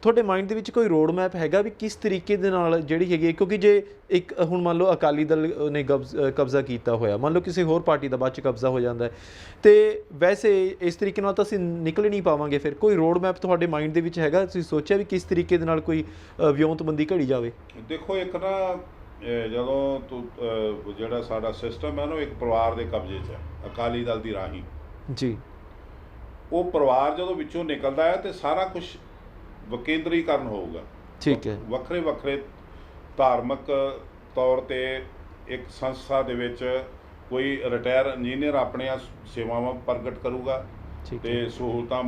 ਤੁਹਾਡੇ ਮਾਈਂਡ ਦੇ ਵਿੱਚ ਕੋਈ ਰੋਡ ਮੈਪ ਹੈਗਾ ਵੀ ਕਿਸ ਤਰੀਕੇ ਦੇ ਨਾਲ ਜਿਹੜੀ ਹੈਗੀ, ਕਿਉਂਕਿ ਜੇ ਇੱਕ ਹੁਣ ਮੰਨ ਲਓ ਅਕਾਲੀ ਦਲ ਨੇ ਕਬਜ਼ਾ ਕੀਤਾ ਹੋਇਆ, ਮੰਨ ਲਓ ਕਿਸੇ ਹੋਰ ਪਾਰਟੀ ਦਾ ਬਾਅਦ 'ਚ ਕਬਜ਼ਾ ਹੋ ਜਾਂਦਾ ਹੈ, ਤੇ ਵੈਸੇ ਇਸ ਤਰੀਕੇ ਨਾਲ ਤਾਂ ਅਸੀਂ ਨਿਕਲ ਨਹੀਂ ਪਾਵਾਂਗੇ, ਫਿਰ ਕੋਈ ਰੋਡ ਮੈਪ ਤੁਹਾਡੇ ਮਾਈਂਡ ਦੇ ਵਿੱਚ ਹੈਗਾ? ਤੁਸੀਂ ਸੋਚਿਆ ਵੀ ਕਿਸ ਤਰੀਕੇ ਦੇ ਨਾਲ ਕੋਈ ਵਿਉਂਤਬੰਦੀ ਘੜੀ ਜਾਵੇ? ਦੇਖੋ, ਇੱਕ ਨਾ ਜਦੋਂ ਜਿਹੜਾ ਸਾਡਾ ਸਿਸਟਮ ਹੈ ਨਾ, ਇੱਕ ਪਰਿਵਾਰ ਦੇ ਕਬਜ਼ੇ 'ਚ ਹੈ ਅਕਾਲੀ ਦਲ ਦੀ ਰਾਹੀਂ ਜੀ। ਉਹ ਪਰਿਵਾਰ ਜਦੋਂ ਵਿੱਚੋਂ ਨਿਕਲਦਾ ਹੈ ਤੇ ਸਾਰਾ ਕੁਝ ਵਿਕੇਂਦਰੀਕਰਨ ਹੋਊਗਾ। ਠੀਕ ਹੈ। ਵੱਖਰੇ ਵੱਖਰੇ ਧਾਰਮਿਕ ਤੌਰ ਤੇ ਇੱਕ ਸੰਸਥਾ ਦੇ ਵਿੱਚ ਕੋਈ ਰਿਟਾਇਰ ਇੰਜੀਨੀਅਰ ਆਪਣੀਆਂ ਸੇਵਾਵਾਂ ਪ੍ਰਗਟ ਕਰੂਗਾ ਤੇ ਸਹੂਲਤਾਂ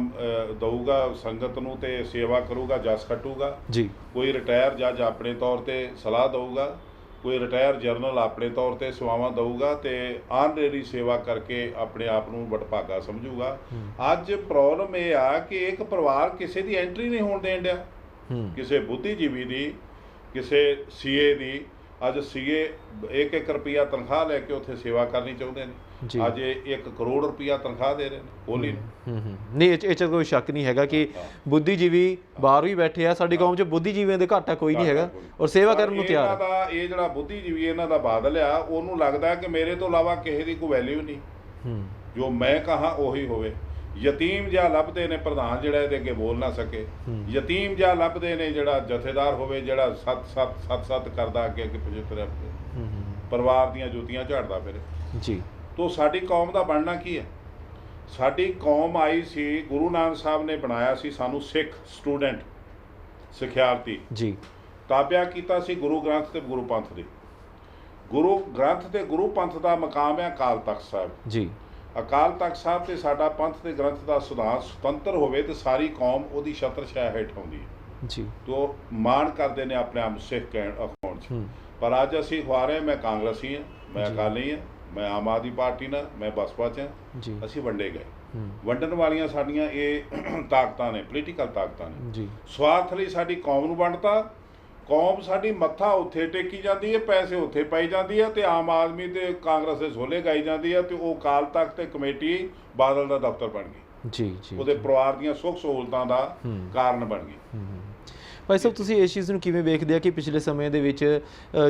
ਦਊਗਾ ਸੰਗਤ ਨੂੰ ਤੇ ਸੇਵਾ ਕਰੂਗਾ, ਜਸ ਖੱਟੂਗਾ ਜੀ। ਕੋਈ ਰਿਟਾਇਰ ਜੱਜ ਆਪਣੇ ਤੌਰ ਤੇ ਸਲਾਹ ਦਊਗਾ, ਕੋਈ ਰਿਟਾਇਰ ਜਰਨਲ ਆਪਣੇ ਤੌਰ ਤੇ ਸੇਵਾਵਾਂ ਦਊਗਾ ਤੇ ਆਨਰੇਰੀ ਸੇਵਾ ਕਰਕੇ ਆਪਣੇ ਆਪ ਨੂੰ ਵਡਭਾਗਾ ਸਮਝੂਗਾ। ਅੱਜ ਪ੍ਰੋਬਲਮ ਇਹ ਆ ਕਿ ਇੱਕ ਪਰਿਵਾਰ ਕਿਸੇ ਦੀ ਐਂਟਰੀ ਨਹੀਂ ਹੋਣ ਦੇਣ ਡਿਆ, ਕਿਸੇ ਬੁੱਧੀਜੀਵੀ ਦੀ, ਕਿਸੇ CA ਦੀ। ਅੱਜ CA 1-1 ਰੁਪਈਆ ਤਨਖਾਹ ਲੈ ਕੇ ਉੱਥੇ ਸੇਵਾ ਕਰਨੀ ਚਾਹੁੰਦੇ ਨੇ, ਅੱਜ 1 ਕਰੋੜ ਰੁਪਈਆ ਤਨਖਾਹ ਦੇ ਰਹੇ ਨੇ ਬੋਲੀ ਨੂੰ। ਨਹੀਂ, ਇਹ 'ਚ ਕੋਈ ਸ਼ੱਕ ਨਹੀਂ ਹੈਗਾ ਕਿ ਬੁੱਧੀਜੀਵੀ ਬਾਹਰ ਵੀ ਬੈਠੇ ਆ, ਸਾਡੀ ਕੌਮ 'ਚ ਬੁੱਧੀਜੀਵੀਆਂ ਦੇ ਘਾਟਾ ਕੋਈ ਨਹੀਂ ਹੈਗਾ ਔਰ ਸੇਵਾ ਕਰਨ ਨੂੰ ਤਿਆਰ ਹੈ। ਇਹ ਜਿਹੜਾ ਬੁੱਧੀਜੀਵੀ ਇਹਨਾਂ ਦਾ ਬਾਦਲ ਆ, ਉਹਨੂੰ ਲੱਗਦਾ ਕਿ ਮੇਰੇ ਤੋਂ ਇਲਾਵਾ ਕਿਸੇ ਦੀ ਕੋਈ ਵੈਲਿਊ ਨਹੀਂ, ਜੋ ਮੈਂ ਕਹਾਂ ਉਹੀ ਹੋਵੇ। ਯਤੀਮ ਜਿਹਾ ਲੱਭਦੇ ਨੇ ਪ੍ਰਧਾਨ ਜਿਹੜਾ ਇਹਦੇ ਅੱਗੇ ਬੋਲ ਨਾ ਸਕੇ, ਯਤੀਮ ਜਿਹਾ ਲੱਭਦੇ ਨੇ ਜਿਹੜਾ ਜਥੇਦਾਰ ਹੋਵੇ, ਜਿਹੜਾ ਸੱਤ ਕਰਦਾ ਅੱਗੇ ਪਿੱਛੇ ਤੁਰਿਆ ਫਿਰੇ, ਪਰਿਵਾਰ ਦੀਆਂ ਜੁੱਤੀਆਂ ਝਾੜਦਾ ਫਿਰੇ ਜੀ। ਤੋ ਸਾਡੀ ਕੌਮ ਦਾ ਬਣਨਾ ਕੀ ਹੈ? ਸਾਡੀ ਕੌਮ ਆਈ ਸੀ, ਗੁਰੂ ਨਾਨਕ ਸਾਹਿਬ ਨੇ ਬਣਾਇਆ ਸੀ ਸਾਨੂੰ ਸਿੱਖ ਸਟੂਡੈਂਟ, ਸਿਖਿਆਰਥੀ ਜੀ। ਤਾਬਿਆ ਕੀਤਾ ਸੀ ਗੁਰੂ ਗ੍ਰੰਥ ਤੇ ਗੁਰੂ ਪੰਥ ਦੇ। ਗੁਰੂ ਗ੍ਰੰਥ ਤੇ ਗੁਰੂ ਪੰਥ ਦਾ ਮਕਾਮ ਹੈ ਅਕਾਲ ਤਖਤ ਸਾਹਿਬ ਜੀ। ਅਕਾਲ ਤਖਤ ਸਾਹਿਬ ਤੇ ਸਾਡਾ ਪੰਥ ਤੇ ਗ੍ਰੰਥ ਦਾ ਸਿਧਾਂਤ ਸੁਤੰਤਰ ਹੋਵੇ ਤੇ ਸਾਰੀ ਕੌਮ ਉਹਦੀ ਛਤਰ ਛਾਇਆ ਹੇਠ ਆਉਂਦੀ ਹੈ ਜੀ। ਤੋ ਮਾਣ ਕਰਦੇ ਨੇ ਆਪਣੇ ਆਪ ਨੂੰ ਸਿੱਖ ਕਹਿਣ ਅਖਾਉਣ 'ਚ। ਪਰ ਅੱਜ ਅਸੀਂ ਖਵਾ ਰਹੇ, ਮੈਂ ਕਾਂਗਰਸੀ ਹਾਂ, ਮੈਂ ਅਕਾਲੀ ਹਾਂ, ਮੈਂ ਆਮ ਆਦਮੀ ਪਾਰਟੀ ਨਾਲ, ਮੈਂ ਬਸਪਾ 'ਚ ਹਾਂ। ਅਸੀਂ ਵੰਡੇ ਗਏ। ਵੰਡਣ ਵਾਲੀਆਂ ਸਾਡੀਆਂ ਇਹ ਤਾਕਤਾਂ ਨੇ, ਪੋਲੀਟੀਕਲ ਤਾਕਤਾਂ ਨੇ ਜੀ। ਸਵਾਰਥ ਲਈ ਸਾਡੀ ਕੌਮ ਨੂੰ ਵੰਡਤਾ। ਕੌਮ ਸਾਡੀ ਮੱਥਾ ਉੱਥੇ ਟੇਕੀ ਜਾਂਦੀ ਹੈ, ਪੈਸੇ ਉੱਥੇ ਪਾਈ ਜਾਂਦੀ ਹੈ ਤੇ ਆਮ ਆਦਮੀ ਤੇ ਕਾਂਗਰਸ ਦੇ ਸੋਲੇ ਗਾਈ ਜਾਂਦੀ ਹੈ ਤੇ ਉਹ ਅਕਾਲ ਤਖਤ ਤੇ ਕਮੇਟੀ ਬਾਦਲ ਦਾ ਦਫ਼ਤਰ ਬਣ ਗਈ ਜੀ ਜੀ। ਉਹਦੇ ਪਰਿਵਾਰ ਦੀਆਂ ਸੁੱਖ ਸਹੂਲਤਾਂ ਦਾ ਕਾਰਨ ਬਣ ਗਈ। ਭਾਈ ਸਾਹਿਬ, ਤੁਸੀਂ ਇਸ ਚੀਜ਼ ਨੂੰ ਕਿਵੇਂ ਵੇਖਦੇ ਆ ਕਿ ਪਿਛਲੇ ਸਮੇਂ ਦੇ ਵਿੱਚ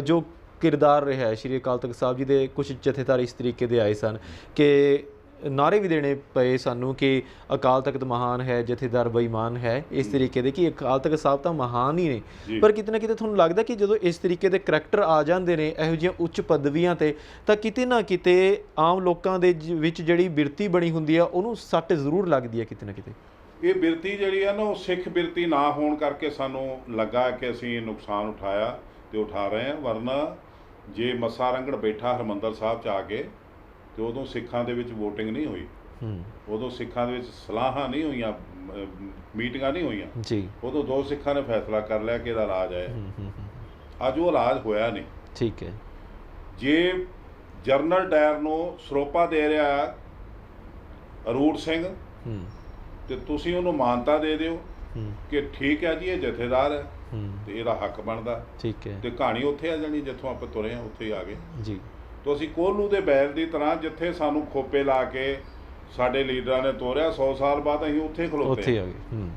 ਜੋ ਕਿਰਦਾਰ ਰਿਹਾ ਹੈ ਸ਼੍ਰੀ ਅਕਾਲ ਤਖਤ ਸਾਹਿਬ ਜੀ ਦੇ, ਕੁਝ ਜਥੇਦਾਰ ਇਸ ਤਰੀਕੇ ਦੇ ਆਏ ਸਨ ਕਿ ਨਾਅਰੇ ਵੀ ਦੇਣੇ ਪਏ ਸਾਨੂੰ ਕਿ ਅਕਾਲ ਤਖਤ ਮਹਾਨ ਹੈ, ਜਥੇਦਾਰ ਬੇਈਮਾਨ ਹੈ, ਇਸ ਤਰੀਕੇ ਦੇ ਕਿ ਅਕਾਲ ਤਖਤ ਸਾਹਿਬ ਤਾਂ ਮਹਾਨ ਹੀ ਨੇ। ਪਰ ਕਿਤੇ ਨਾ ਕਿਤੇ ਤੁਹਾਨੂੰ ਲੱਗਦਾ ਕਿ ਜਦੋਂ ਇਸ ਤਰੀਕੇ ਦੇ ਕਰੈਕਟਰ ਆ ਜਾਂਦੇ ਨੇ ਇਹੋ ਜਿਹੀਆਂ ਉੱਚ ਪਦਵੀਆਂ ਤੇ, ਤਾਂ ਕਿਤੇ ਨਾ ਕਿਤੇ ਆਮ ਲੋਕਾਂ ਦੇ ਵਿੱਚ ਜਿਹੜੀ ਬਿਰਤੀ ਬਣੀ ਹੁੰਦੀ ਆ ਉਹਨੂੰ ਸੱਟ ਜ਼ਰੂਰ ਲੱਗਦੀ ਹੈ ਕਿਤੇ ਨਾ ਕਿਤੇ। ਇਹ ਬਿਰਤੀ ਜਿਹੜੀ ਆ ਨਾ, ਉਹ ਸਿੱਖ ਬਿਰਤੀ ਨਾ ਹੋਣ ਕਰਕੇ ਸਾਨੂੰ ਲੱਗਾ ਕਿ ਅਸੀਂ ਨੁਕਸਾਨ ਉਠਾਇਆ ਤੇ ਉਠਾ ਰਹੇ ਹਾਂ। ਵਰਨਾ ਜੇ ਮੱਸਾ ਰੰਗੜ ਬੈਠਾ ਹਰਿਮੰਦਰ ਸਾਹਿਬ 'ਚ ਆ ਕੇ ਤੇ ਉਦੋਂ ਸਿੱਖਾਂ ਦੇ ਵਿੱਚ ਵੋਟਿੰਗ ਨਹੀਂ ਹੋਈ, ਉਦੋਂ ਸਿੱਖਾਂ ਦੇ ਵਿੱਚ ਸਲਾਹਾਂ ਨਹੀਂ ਹੋਈਆਂ, ਮੀਟਿੰਗਾਂ ਨਹੀਂ ਹੋਈਆਂ ਜੀ। ਉਦੋਂ 2 ਸਿੱਖਾਂ ਨੇ ਫੈਸਲਾ ਕਰ ਲਿਆ ਕਿ ਇਹਦਾ ਰਾਜ ਹੈ। ਅੱਜ ਉਹ ਰਾਜ ਹੋਇਆ ਨਹੀਂ। ਠੀਕ ਹੈ। ਜੇ ਜਰਨਲ ਡਾਇਰ ਨੂੰ ਸਰੋਪਾ ਦੇ ਰਿਹਾ ਅਰੂੜ ਸਿੰਘ ਤੇ ਤੁਸੀਂ ਉਹਨੂੰ ਮਾਨਤਾ ਦੇ ਦਿਓ ਕਿ ਠੀਕ ਹੈ ਜੀ ਇਹ ਜਥੇਦਾਰ ਹੈ ਤੇ ਇਹਦਾ ਹੱਕ ਬਣਦਾ, ਠੀਕ ਹੈ, ਤੇ ਕਹਾਣੀ ਉੱਥੇ ਆ ਜਾਣੀ ਜਿੱਥੋਂ ਆਪਾਂ ਤੁਰੇ ਹਾਂ ਉੱਥੇ ਹੀ ਆ ਗਏ ਜੀ। ਤਾਂ ਅਸੀਂ ਕੋਹਲੂ ਦੇ ਬੈਲ ਦੀ ਤਰ੍ਹਾਂ ਜਿੱਥੇ ਸਾਨੂੰ ਖੋਪੇ ਲਾ ਕੇ ਸਾਡੇ ਲੀਡਰਾਂ ਨੇ ਤੋਰਿਆ, 100 ਸਾਲ ਬਾਅਦ ਅਸੀਂ ਉੱਥੇ ਖਲੋਤੇ ਆ ਗਏ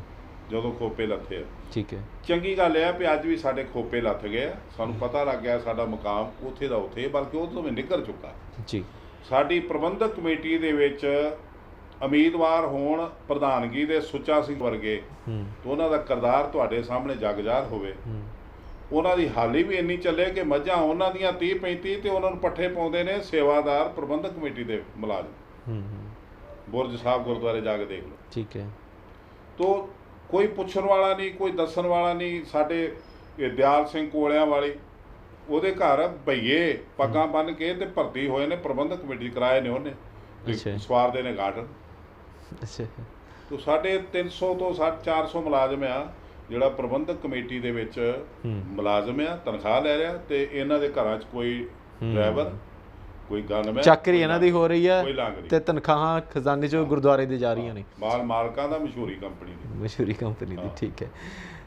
ਜਦੋਂ ਖੋਪੇ ਲੱਥੇ ਆ। ਠੀਕ ਹੈ। ਚੰਗੀ ਗੱਲ ਇਹ ਆ ਵੀ ਅੱਜ ਵੀ ਸਾਡੇ ਖੋਪੇ ਲੱਥ ਗਏ ਆ, ਸਾਨੂੰ ਪਤਾ ਲੱਗ ਗਿਆ ਸਾਡਾ ਮੁਕਾਮ ਉੱਥੇ ਦਾ ਉੱਥੇ, ਬਲਕਿ ਉਹ ਤੋਂ ਵੀ ਨਿਕਲ ਚੁੱਕਾ ਜੀ। ਸਾਡੀ ਪ੍ਰਬੰਧਕ ਕਮੇਟੀ ਦੇ ਵਿੱਚ ਉਮੀਦਵਾਰ ਹੋਣ ਪ੍ਰਧਾਨਗੀ ਦੇ ਸੁੱਚਾ ਸਿੰਘ ਵਰਗੇ, ਤੇ ਉਹਨਾਂ ਦਾ ਕਿਰਦਾਰ ਤੁਹਾਡੇ ਸਾਹਮਣੇ ਜਗਜ਼ਾਰ ਹੋਵੇ। ਉਹਨਾਂ ਦੀ ਹਾਲੀ ਵੀ ਇੰਨੀ ਚੱਲੇ ਕਿ ਮੱਝਾਂ ਉਹਨਾਂ ਦੀਆਂ 30-35 ਤੇ ਉਹਨਾਂ ਨੂੰ ਪੱਠੇ ਪਾਉਂਦੇ ਨੇ ਸੇਵਾਦਾਰ ਪ੍ਰਬੰਧਕ ਕਮੇਟੀ ਦੇ ਮੁਲਾਜ਼ਮ। ਬੁਰਜ ਸਾਹਿਬ ਗੁਰਦੁਆਰੇ ਜਾ ਕੇ ਦੇਖ ਲਓ। ਠੀਕ ਹੈ। ਤੋ ਕੋਈ ਪੁੱਛਣ ਵਾਲਾ ਨਹੀਂ, ਕੋਈ ਦੱਸਣ ਵਾਲਾ ਨਹੀਂ। ਸਾਡੇ ਇਹ ਦਿਆਲ ਸਿੰਘ ਕੋਲਿਆਂ ਵਾਲੀ, ਉਹਦੇ ਘਰ ਭਈਏ ਪੱਗਾਂ ਬੰਨ੍ਹ ਕੇ ਤੇ ਭਰਤੀ ਹੋਏ ਨੇ, ਪ੍ਰਬੰਧਕ ਕਮੇਟੀ ਕਰਾਏ ਨੇ ਉਹਨੇ, ਸਵਾਰਦੇ ਨੇ ਗਾਰਡਨ। ਅੱਛਾ। ਤੋ ਸਾਡੇ 300 ਤੋਂ 400 ਮੁਲਾਜ਼ਮ ਆ ਜਿਹੜਾ ਪ੍ਰਬੰਧਕ ਕਮੇਟੀ ਦੇ ਵਿੱਚ ਮੁਲਾਜ਼ਮ ਆ, ਤਨਖਾਹ ਲੈ ਰਿਹਾ, ਤੇ ਇਹਨਾਂ ਦੇ ਘਰਾਂ 'ਚ ਕੋਈ ਡਰਾਈਵਰ, ਕੋਈ ਗਨਮੈਨ, ਚੱਕਰੀ ਇਹਨਾਂ ਦੀ ਹੋ ਰਹੀ ਹੈ ਤੇ ਤਨਖਾਹਾਂ ਖਜ਼ਾਨੇ 'ਚੋਂ ਗੁਰਦੁਆਰੇ ਦੇ ਜਾ ਰਹੀਆਂ ਨੇ, ਮਾਲਕਾਂ ਦਾ, ਮਸ਼ਹੂਰੀ ਕੰਪਨੀ ਦੀ। ਠੀਕ ਹੈ।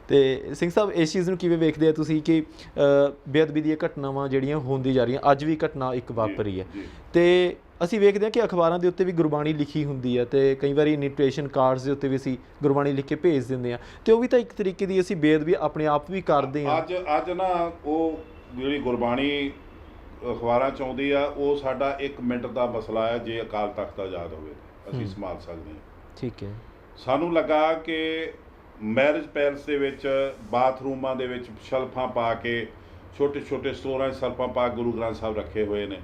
ਤੇ ਸਿੰਘ ਸਾਹਿਬ, ਇਸ ਚੀਜ਼ ਨੂੰ ਕਿਵੇਂ ਵੇਖਦੇ ਆ ਤੁਸੀਂ ਕਿ ਬੇਅਦਬੀ ਦੀਆਂ ਘਟਨਾਵਾਂ ਜਿਹੜੀਆਂ ਹੁੰਦੀ ਜਾ ਰਹੀਆਂ, ਅੱਜ ਵੀ ਘਟਨਾ ਇੱਕ ਵਾਪਰੀ ਹੈ, ਤੇ ਅਸੀਂ ਵੇਖਦੇ ਹਾਂ ਕਿ ਅਖਬਾਰਾਂ ਦੇ ਉੱਤੇ ਵੀ ਗੁਰਬਾਣੀ ਲਿਖੀ ਹੁੰਦੀ ਹੈ, ਤੇ ਕਈ ਵਾਰੀ ਇਨਵੀਟੇਸ਼ਨ ਕਾਰਡਸ ਦੇ ਉੱਤੇ ਵੀ ਅਸੀਂ ਗੁਰਬਾਣੀ ਲਿਖ ਕੇ ਭੇਜ ਦਿੰਦੇ ਹਾਂ, ਤੇ ਉਹ ਵੀ ਤਾਂ ਇੱਕ ਤਰੀਕੇ ਦੀ ਅਸੀਂ ਬੇਅਦਬੀ ਆਪਣੇ ਆਪ ਵੀ ਕਰਦੇ ਹਾਂ। ਅੱਜ ਨਾ ਉਹ ਜਿਹੜੀ ਗੁਰਬਾਣੀ ਅਖਬਾਰਾਂ 'ਚ ਆਉਂਦੀ ਆ, ਉਹ ਸਾਡਾ 1 ਮਿੰਟ ਦਾ ਮਸਲਾ ਹੈ। ਜੇ ਅਕਾਲ ਤਖਤ ਆਜ਼ਾਦ ਹੋਵੇ ਅਸੀਂ ਸੰਭਾਲ ਸਕਦੇ ਹਾਂ। ਠੀਕ ਹੈ। ਸਾਨੂੰ ਲੱਗਾ ਕਿ ਮੈਰਿਜ ਪੈਲਸ ਦੇ ਵਿੱਚ ਬਾਥਰੂਮਾਂ ਦੇ ਵਿੱਚ ਸ਼ਲਫਾਂ ਪਾ ਕੇ, ਛੋਟੇ ਛੋਟੇ ਸਟੋਰਾਂ 'ਚ ਸ਼ਲਫਾਂ ਪਾ ਗੁਰੂ ਗ੍ਰੰਥ ਸਾਹਿਬ ਰੱਖੇ ਹੋਏ ਨੇ,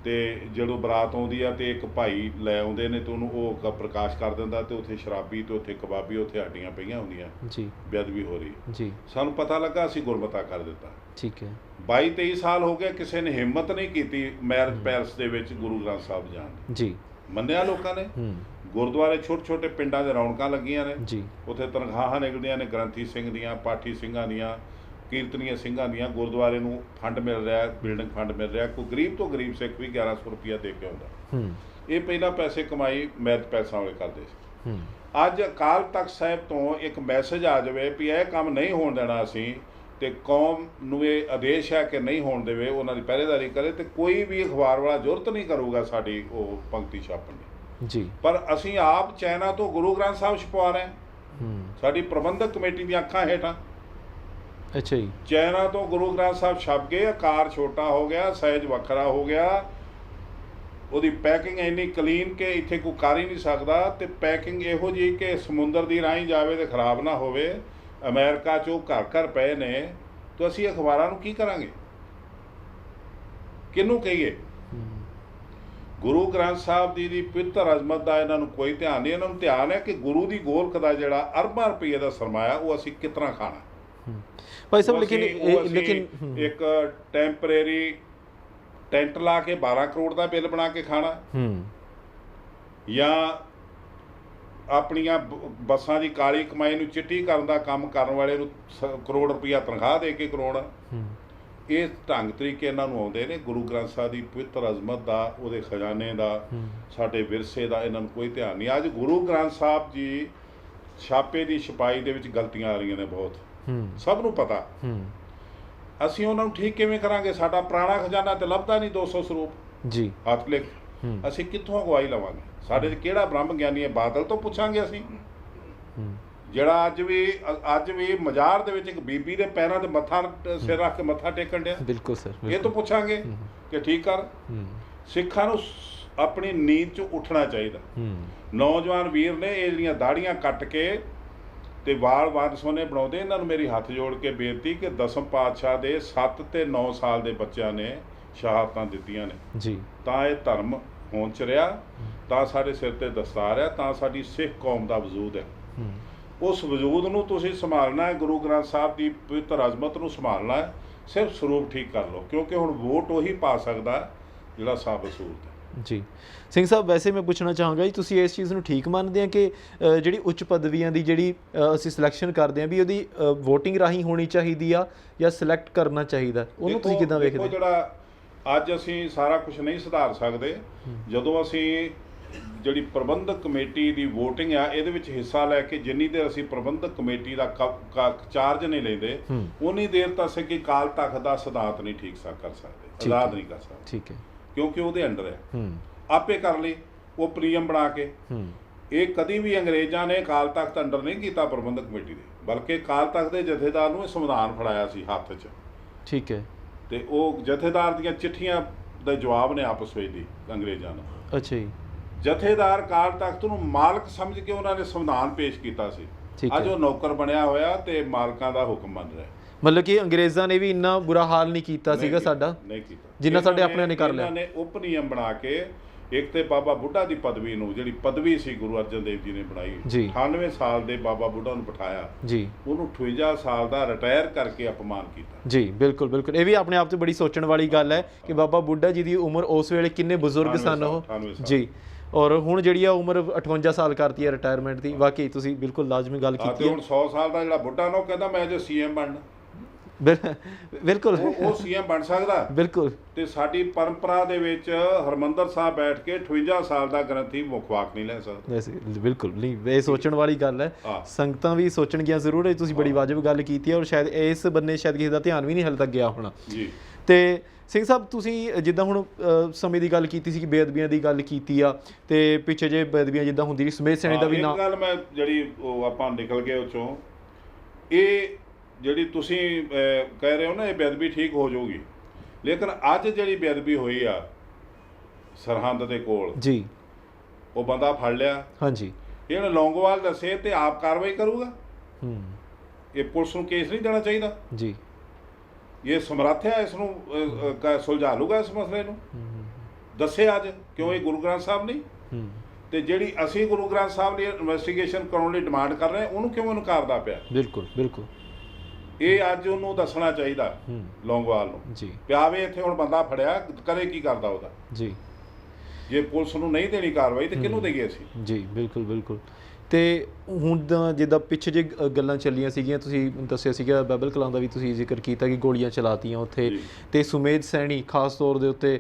ਤੇ ਜਦੋਂ ਬਰਾਤ ਆਉਂਦੀ ਆ ਤੇ ਇੱਕ ਭਾਈ ਲੈ ਆਉਂਦੇ ਨੇ ਤੇ ਉਹਨੂੰ ਉਹ ਪ੍ਰਕਾਸ਼ ਕਰ ਦਿੰਦਾ, ਤੇ ਉੱਥੇ ਸ਼ਰਾਬੀ ਤੇ ਉੱਥੇ ਕਬਾਬੀ, ਉੱਥੇ ਹੱਡੀਆਂ ਪਈਆਂ ਹੁੰਦੀਆਂ ਜੀ, ਬੇਅਦਬੀ ਹੋ ਰਹੀ ਜੀ। ਸਾਨੂੰ ਪਤਾ ਲੱਗਾ, ਅਸੀਂ ਗੁਰਮਤਾ ਕਰ ਦਿੱਤਾ। ਠੀਕ ਹੈ। 22-23 ਸਾਲ ਹੋ ਗਏ, ਕਿਸੇ ਨੇ ਹਿੰਮਤ ਨਹੀਂ ਕੀਤੀ ਮੈਰਿਜ ਪੈਲਸ ਦੇ ਵਿੱਚ ਗੁਰੂ ਗ੍ਰੰਥ ਸਾਹਿਬ ਜਾਣ ਜੀ। ਮੰਨਿਆ ਲੋਕਾਂ ਨੇ। ਗੁਰਦੁਆਰੇ ਛੋਟੇ ਛੋਟੇ ਪਿੰਡਾਂ 'ਚ ਰੌਣਕਾਂ ਲੱਗੀਆਂ ਨੇ ਜੀ, ਉੱਥੇ ਤਨਖਾਹਾਂ ਨਿਕਲਦੀਆਂ ਨੇ ਗ੍ਰੰਥੀ ਸਿੰਘ ਦੀਆਂ, ਪਾਠੀ ਸਿੰਘਾਂ ਦੀਆਂ, ਕੀਰਤਨੀਆਂ ਸਿੰਘਾਂ ਦੀਆਂ। ਗੁਰਦੁਆਰੇ ਨੂੰ ਫੰਡ ਮਿਲ ਰਿਹਾ, ਬਿਲਡਿੰਗ ਫੰਡ ਮਿਲ ਰਿਹਾ। ਕੋਈ ਗਰੀਬ ਤੋਂ ਗਰੀਬ ਸਿੱਖ ਵੀ 1100 ਰੁਪਇਆ ਦੇ ਕੇ ਆਉਂਦਾ। ਇਹ ਪਹਿਲਾਂ ਪੈਸੇ ਕਮਾਈ ਮੈਰਿਜ ਪੈਲਸਾਂ ਵਾਲੇ ਕਰਦੇ ਸੀ। ਅੱਜ ਅਕਾਲ ਤਖਤ ਸਾਹਿਬ ਤੋਂ ਇੱਕ ਮੈਸੇਜ ਆ ਜਾਵੇ ਵੀ ਇਹ ਕੰਮ ਨਹੀਂ ਹੋਣ ਦੇਣਾ ਅਸੀਂ, ਤੇ ਕੌਮ ਨੂੰ ਇਹ ਆਦੇਸ਼ ਹੈ ਕਿ ਨਹੀਂ ਹੋਣ ਦੇਵੇ, ਉਹਨਾਂ ਦੀ ਪਹਿਰੇਦਾਰੀ ਕਰੇ, ਤੇ ਕੋਈ ਵੀ ਅਖਬਾਰ ਵਾਲਾ ਜ਼ਰੂਰਤ ਨਹੀਂ ਕਰੂਗਾ ਸਾਡੀ ਉਹ ਪੰਕਤੀ ਛਾਪਣ ਦੀ ਜੀ। ਪਰ ਅਸੀਂ ਆਪ ਚਾਈਨਾ ਤੋਂ ਗੁਰੂ ਗ੍ਰੰਥ ਸਾਹਿਬ ਛਪਵਾ ਰਹੇ ਹਾਂ, ਸਾਡੀ ਪ੍ਰਬੰਧਕ ਕਮੇਟੀ ਦੀਆਂ ਅੱਖਾਂ ਹੇਠਾਂ। ਅੱਛਾ ਜੀ। ਚਾਈਨਾ ਤੋਂ ਗੁਰੂ ਗ੍ਰੰਥ ਸਾਹਿਬ ਛਪ ਗਏ, ਆਕਾਰ ਛੋਟਾ ਹੋ ਗਿਆ, ਸਾਈਜ਼ ਵੱਖਰਾ ਹੋ ਗਿਆ, ਉਹਦੀ ਪੈਕਿੰਗ ਇੰਨੀ ਕਲੀਨ ਕਿ ਇੱਥੇ ਕੋਈ ਕਰ ਹੀ ਨਹੀਂ ਸਕਦਾ, ਤੇ ਪੈਕਿੰਗ ਇਹੋ ਜਿਹੀ ਕਿ ਸਮੁੰਦਰ ਦੀ ਰਾਹੀਂ ਜਾਵੇ ਤੇ ਖਰਾਬ ਨਾ ਹੋਵੇ। ਅਮਰੀਕਾ 'ਚ ਉਹ ਘਰ ਘਰ ਪਏ ਨੇ, ਤਾਂ ਅਸੀਂ ਅਖਬਾਰਾਂ ਨੂੰ ਕੀ ਕਰਾਂਗੇ, ਕਿਹਨੂੰ ਕਹੀਏ? ਗੁਰੂ ਗ੍ਰੰਥ ਸਾਹਿਬ ਦੀ ਪਵਿੱਤਰ ਅਜ਼ਮਤ ਦਾ ਇਹਨਾਂ ਨੂੰ ਕੋਈ ਧਿਆਨ ਨਹੀਂ। ਇਹਨਾਂ ਨੂੰ ਧਿਆਨ ਹੈ ਕਿ ਗੁਰੂ ਦੀ ਗੋਲਕ ਦਾ ਜਿਹੜਾ ਅਰਬਾਂ ਰੁਪਏ ਦਾ ਸਰਮਾਇਆ, ਉਹ ਅਸੀਂ ਕਿਸ ਤਰ੍ਹਾਂ ਖਾਣਾ। ਭਾਈ ਸਾਹਿਬ, ਲੇਕਿਨ ਇੱਕ ਟੈਂਪਰੇਰੀ ਟੈਂਟ ਲਾ ਕੇ 12 ਕਰੋੜ ਦਾ ਬਿੱਲ ਬਣਾ ਕੇ ਖਾਣਾ, ਜਾਂ ਆਪਣੀਆਂ ਬੱਸਾਂ ਦੀ ਕਾਲੀ ਕਮਾਈ ਨੂੰ ਚਿੱਟੀ ਕਰਨ ਦਾ ਕੰਮ ਕਰਨ ਵਾਲੇ ਨੂੰ ਕਰੋੜ ਰੁਪਈਆ ਤਨਖਾਹ ਦੇ ਕੇ ਕਰਾਉਣਾ। ਇਹ ਢੰਗ ਤਰੀਕੇ ਇਹਨਾਂ ਨੂੰ ਆਉਂਦੇ ਨੇ। ਗੁਰੂ ਗ੍ਰੰਥ ਸਾਹਿਬ ਦੀ ਪਵਿੱਤਰ ਅਜ਼ਮਤ ਦਾ, ਉਹਦੇ ਖਜ਼ਾਨੇ ਦਾ, ਸਾਡੇ ਵਿਰਸੇ ਦਾ ਇਹਨਾਂ ਨੂੰ ਕੋਈ ਧਿਆਨ ਨਹੀਂ। ਅੱਜ ਗੁਰੂ ਗ੍ਰੰਥ ਸਾਹਿਬ ਜੀ ਛਾਪੇ ਦੀ ਛਪਾਈ ਦੇ ਵਿੱਚ ਗਲਤੀਆਂ ਆ ਰਹੀਆਂ ਨੇ ਬਹੁਤ, ਸਭ ਨੂੰ ਪਤਾ। ਅਸੀਂ ਉਹਨਾਂ ਨੂੰ ਠੀਕ ਕਿਵੇਂ ਕਰਾਂਗੇ? ਸਾਡਾ ਪੁਰਾਣਾ ਖਜ਼ਾਨਾ ਤੇ ਲੱਭਦਾ ਨਹੀਂ 200 ਸਰੂਪ ਜੀ, ਹੱਥ ਲਿਖ। ਅਸੀਂ ਕਿੱਥੋਂ ਅਗਵਾਈ ਲਵਾਂਗੇ? ਸਾਡੇ 'ਚ ਕਿਹੜਾ ਬ੍ਰਹਮ ਗਿਆਨੀ ਹੈ? ਬਾਦਲ ਤੋਂ ਪੁੱਛਾਂਗੇ ਅਸੀਂ, ਜਿਹੜਾ ਅੱਜ ਵੀ ਮਜ਼ਾਰ ਦੇ ਵਿੱਚ ਇੱਕ ਬੀਬੀ ਦੇ ਪੈਰਾਂ ਤੇ ਮੱਥਾ ਸਿਰ ਰੱਖ ਕੇ ਮੱਥਾ ਟੇਕਣ ਡਿਆ। ਬਿਲਕੁਲ ਸਰ। ਇਹ ਤੋਂ ਪੁੱਛਾਂਗੇ ਕਿ ਠੀਕ ਕਰ। ਸਿੱਖਾਂ ਨੂੰ ਆਪਣੀ ਨੀਂਦ 'ਚ ਉੱਠਣਾ ਚਾਹੀਦਾ। ਨੌਜਵਾਨ ਵੀਰ ਨੇ ਇਹ ਜਿਹੜੀਆਂ ਦਾੜੀਆਂ ਕੱਟ ਕੇ ਤੇ ਵਾਲ ਵੰਨ-ਸੁਵੰਨੇ ਬਣਾਉਂਦੇ, ਇਹਨਾਂ ਨੂੰ ਮੇਰੀ ਹੱਥ ਜੋੜ ਕੇ ਬੇਨਤੀ ਕਿ 10ਮ ਪਾਤਸ਼ਾਹ ਦੇ 7 ਤੇ 9 ਸਾਲ ਦੇ ਬੱਚਿਆਂ ਨੇ ਸ਼ਹਾਦਤਾਂ ਦਿੱਤੀਆਂ ਨੇ ਜੀ, ਤਾਂ ਇਹ ਧਰਮ ਹੋਂਦ 'ਚ ਰਿਹਾ, ਤਾਂ ਸਾਡੇ ਸਿਰ ਤੇ ਦਸਤਾਰ ਹੈ, ਤਾਂ ਸਾਡੀ ਸਿੱਖ ਕੌਮ ਦਾ ਵਜੂਦ ਹੈ। ਉਸ ਵਜੂਦ ਨੂੰ ਤੁਸੀਂ ਸੰਭਾਲਣਾ ਹੈ, ਗੁਰੂ ਗ੍ਰੰਥ ਸਾਹਿਬ ਦੀ ਪਵਿੱਤਰ ਅਜ਼ਮਤ ਨੂੰ ਸੰਭਾਲਣਾ ਹੈ। ਸਿਰਫ ਸਰੂਪ ਠੀਕ ਕਰ ਲਓ, ਕਿਉਂਕਿ ਹੁਣ ਵੋਟ ਉਹੀ ਪਾ ਸਕਦਾ ਜਿਹੜਾ ਸਾਬਤ ਸੂਰਤ ਹੈ ਜੀ। ਸਿੰਘ ਸਾਹਿਬ, ਵੈਸੇ ਮੈਂ ਪੁੱਛਣਾ ਚਾਹਾਂਗਾ ਜੀ, ਤੁਸੀਂ ਇਸ ਚੀਜ਼ ਨੂੰ ਠੀਕ ਮੰਨਦੇ ਆ ਕਿ ਜਿਹੜੀ ਉੱਚ ਪਦਵੀਆਂ ਦੀ ਜਿਹੜੀ ਅਸੀਂ ਸਿਲੈਕਸ਼ਨ ਕਰਦੇ ਹਾਂ ਵੀ ਉਹਦੀ ਵੋਟਿੰਗ ਰਾਹੀਂ ਹੋਣੀ ਚਾਹੀਦੀ ਆ, ਜਾਂ ਸਿਲੈਕਟ ਕਰਨਾ ਚਾਹੀਦਾ? ਉਹਨੂੰ ਤੁਸੀਂ ਕਿੱਦਾਂ ਵੇਖਦੇ? ਜਿਹੜਾ ਅੱਜ ਅਸੀਂ ਸਾਰਾ ਕੁਝ ਨਹੀਂ ਸੁਧਾਰ ਸਕਦੇ, ਜਦੋਂ ਅਸੀਂ ਜਿਹੜੀ ਪ੍ਰਬੰਧਕ ਕਮੇਟੀ ਦੀ ਵੋਟਿੰਗ ਆ, ਇਹਦੇ ਵਿੱਚ ਹਿੱਸਾ ਲੈ ਕੇ ਜਿੰਨੀ ਦੇਰ ਅਸੀਂ ਪ੍ਰਬੰਧਕ ਕਮੇਟੀ ਦਾ ਚਾਰਜ ਨਹੀਂ ਲੈਂਦੇ, ਉਨੀ ਦੇਰ ਤਾਂ ਅਸੀਂ ਕਿ ਅਕਾਲ ਤਖਤ ਦਾ ਸਿਧਾਂਤ ਨਹੀਂ ਠੀਕ ਕਰ ਸਕਦੇ, ਆਜ਼ਾਦ ਨਹੀਂ ਕਰ ਸਕਦੇ। ਠੀਕ ਹੈ। ਕਿਉਂਕਿ ਉਹਦੇ ਅੰਡਰ ਹੈ, ਆਪੇ ਕਰ ਲਈ ਉਹ ਪ੍ਰੀਅਮ ਬਣਾ ਕੇ। ਇਹ ਕਦੀ ਵੀ ਅੰਗਰੇਜ਼ਾਂ ਨੇ ਅਕਾਲ ਤਖਤ ਅੰਡਰ ਨਹੀਂ ਕੀਤਾ ਪ੍ਰਬੰਧਕ ਕਮੇਟੀ ਦੇ, ਬਲਕਿ ਅਕਾਲ ਤਖਤ ਦੇ ਜਥੇਦਾਰ ਨੂੰ ਇਹ ਸੰਵਿਧਾਨ ਫੜਾਇਆ ਸੀ ਹੱਥ 'ਚ। ਠੀਕ ਹੈ। ਤੇ ਉਹ ਜਥੇਦਾਰ ਦੀਆਂ ਚਿੱਠੀਆਂ ਦੇ ਜਵਾਬ ਨੇ ਆਪਸ ਵਿੱਚ ਦੀ ਅੰਗਰੇਜ਼ਾਂ ਨੂੰ। ਅੱਛਾ ਜੀ। ਜਥੇਦਾਰ ਅਕਾਲ ਤਖਤ ਨੂੰ ਮਾਲਕ ਸਮਝ ਕੇ ਉਹਨਾਂ ਨੇ ਸੰਵਿਧਾਨ ਪੇਸ਼ ਕੀਤਾ ਸੀ। ਅੱਜ ਉਹ ਨੌਕਰ ਬਣਿਆ ਹੋਇਆ ਤੇ ਮਾਲਕਾਂ ਦਾ ਹੁਕਮ ਮੰਨ ਰਿਹਾ। ਮਤਲਬ ਕਿ ਅੰਗਰੇਜ਼ਾਂ ਨੇ ਵੀ ਇੰਨਾ ਬੁਰਾ ਹਾਲ ਨਹੀਂ ਕੀਤਾ ਸੀਗਾ ਸਾਡਾ, ਨਹੀਂ ਕੀਤਾ ਜਿੰਨਾ ਸਾਡੇ ਆਪਣਿਆਂ ਨੇ ਕਰ ਲਿਆ। ਇਹਨਾਂ ਨੇ ਉਪ ਨਿਯਮ ਬਣਾ ਕੇ ਇੱਕ ਤੇ ਬਾਬਾ ਬੁੱਢਾ ਦੀ ਪਦਵੀ ਨੂੰ, ਜਿਹੜੀ ਪਦਵੀ ਸੀ ਗੁਰੂ ਅਰਜਨ ਦੇਵ ਜੀ ਨੇ ਬਣਾਈ, 98 ਸਾਲ ਦੇ ਬਾਬਾ ਬੁੱਢਾ ਨੂੰ ਬਿਠਾਇਆ ਜੀ, ਉਹਨੂੰ 58 ਸਾਲ ਦਾ ਰਿਟਾਇਰ ਕਰਕੇ ਅਪਮਾਨ ਕੀਤਾ ਜੀ। ਬਿਲਕੁਲ ਬਿਲਕੁਲ, ਇਹ ਵੀ ਆਪਣੇ ਆਪ 'ਚ ਬੜੀ ਸੋਚਣ ਵਾਲੀ ਗੱਲ ਹੈ ਕਿ ਬਾਬਾ ਬੁੱਢਾ ਜੀ ਦੀ ਉਮਰ ਉਸ ਵੇਲੇ ਕਿੰਨੇ ਬਜ਼ੁਰਗ ਸਨ ਉਹ, ਜੀ। ਔਰ ਹੁਣ ਜਿਹੜੀ ਆ ਉਮਰ 58 ਸਾਲ ਕਰਤੀ ਹੈ ਰਿਟਾਇਰਮੈਂਟ ਦੀ। ਵਾਕਈ ਤੁਸੀਂ ਬਿਲਕੁਲ ਲਾਜ਼ਮੀ ਗੱਲ ਕੀਤੀ ਹੈ। ਹੁਣ 100 ਸਾਲ ਦਾ ਜਿਹੜਾ ਬੁੱਢਾ ਨਾ ਉਹ ਕਹਿੰਦਾ ਮੈਂ ਜੇ ਸੀਐਮ ਬਣਨਾ, ਬਿਲਕੁਲ ਉਹ ਸੀਐਮ ਬਣ ਸਕਦਾ। ਬਿਲਕੁਲ। ਤੇ ਸਾਡੀ ਪਰੰਪਰਾ ਦੇ ਵਿੱਚ ਹਰਮੰਦਰ ਸਾਹਿਬ ਬੈਠ ਕੇ 58 ਸਾਲ ਦਾ ਗ੍ਰੰਥੀ ਮੁਖਵਾਕ ਨਹੀਂ ਲੈ ਸਕਦਾ। ਬਿਲਕੁਲ ਨਹੀਂ, ਇਹ ਸੋਚਣ ਵਾਲੀ ਗੱਲ ਹੈ। ਸੰਗਤਾਂ ਵੀ ਸੋਚਣਗੀਆਂ ਜ਼ਰੂਰ। ਇਹ ਤੁਸੀਂ ਬੜੀ ਵਾਜਬ ਗੱਲ ਕੀਤੀ ਹੈ ਔਰ ਸ਼ਾਇਦ ਇਸ ਬੰਨੇ ਸ਼ਾਇਦ ਕਿਸੇ ਦਾ ਧਿਆਨ ਵੀ ਨਹੀਂ ਹਾਲੇ ਤੱਕ ਗਿਆ ਹੋਣਾ ਜੀ। ਤੇ ਸਿੰਘ ਸਾਹਿਬ, ਤੁਸੀਂ ਜਿੱਦਾਂ ਹੁਣ ਸਮੇਂ ਦੀ ਗੱਲ ਕੀਤੀ ਸੀ ਕਿ ਬੇਅਦਬੀਆਂ ਦੀ ਗੱਲ ਕੀਤੀ ਆ, ਤੇ ਪਿੱਛੇ ਜੇ ਬੇਅਦਬੀਆਂ ਜਿੱਦਾਂ ਹੁੰਦੀ ਸੁਮੇਧ ਸੈਣੀ ਦਾ ਵੀ ਨਾ ਗੱਲ ਮੈਂ ਜਿਹੜੀ ਉਹ ਆਪਾਂ ਨਿਕਲ ਗਏ ਉਹ ਚੋਂ, ਇਹ ਜਿਹੜੀ ਤੁਸੀਂ ਕਹਿ ਰਹੇ ਹੋ ਨਾ ਇਹ ਬੇਅਦਬੀ ਠੀਕ ਹੋ ਜਾਊਗੀ, ਲੇਕਿਨ ਅੱਜ ਜਿਹੜੀ ਬੇਅਦਬੀ ਹੋਈ ਆ ਸਰਹੰਦ ਦੇ ਕੋਲ ਜੀ, ਉਹ ਬੰਦਾ ਫੜ ਲਿਆ, ਹਾਂਜੀ, ਇਹਨੇ ਲੌਂਗੋਵਾਲ ਦੱਸੇ ਤੇ ਆਪ ਕਾਰਵਾਈ ਕਰੂਗਾ। ਇਹ ਪੁਲਿਸ ਨੂੰ ਕੇਸ ਨਹੀਂ ਦੇਣਾ ਚਾਹੀਦਾ ਜੀ। ਇਹ ਸਮਰੱਥ ਹੈ ਇਸ ਨੂੰ ਸੁਲਝਾ ਲੂਗਾ ਇਸ ਮਸਲੇ ਨੂੰ। ਦੱਸੇ ਅੱਜ ਕਿਉਂ ਇਹ ਗੁਰੂ ਗ੍ਰੰਥ ਸਾਹਿਬ ਨਹੀਂ, ਤੇ ਜਿਹੜੀ ਅਸੀਂ ਗੁਰੂ ਗ੍ਰੰਥ ਸਾਹਿਬ ਦੀ ਇਨਵੈਸਟੀਗੇਸ਼ਨ ਕਰਾਉਣ ਲਈ ਡਿਮਾਂਡ ਕਰ ਰਹੇ ਉਹਨੂੰ ਕਿਉਂ ਇਨਕਾਰਦਾ ਪਿਆ। ਬਿਲਕੁਲ ਬਿਲਕੁਲ, ਇਹ ਅੱਜ ਉਹਨੂੰ ਦੱਸਣਾ ਚਾਹੀਦਾ ਲੌਂਗੋਵਾਲ ਨੂੰ ਜੀ, ਪਿਆਵੇ ਇੱਥੇ ਹੁਣ ਬੰਦਾ ਫੜਿਆ ਕਰੇ ਕੀ ਕਰਦਾ ਉਹਦਾ ਜੀ। ਜੇ ਪੁਲਿਸ ਨੂੰ ਨਹੀਂ ਦੇਣੀ ਕਾਰਵਾਈ ਤੇ ਕਿਹਨੂੰ ਦੇਈਏ ਅਸੀਂ ਜੀ। ਬਿਲਕੁਲ ਬਿਲਕੁਲ। ਤੇ ਹੁਣ ਜਿੱਦਾਂ ਪਿੱਛੇ ਜੇ ਗੱਲਾਂ ਚੱਲੀਆਂ ਸੀਗੀਆਂ, ਤੁਸੀਂ ਦੱਸਿਆ ਸੀਗਾ ਬਾਬਲ ਕਲਾਂ ਦਾ ਵੀ ਤੁਸੀਂ ਜ਼ਿਕਰ ਕੀਤਾ ਕਿ ਗੋਲੀਆਂ ਚਲਾਤੀਆਂ ਉੱਥੇ, ਤੇ ਸੁਮੇਧ ਸੈਣੀ ਖਾਸ ਤੌਰ ਦੇ ਉੱਤੇ,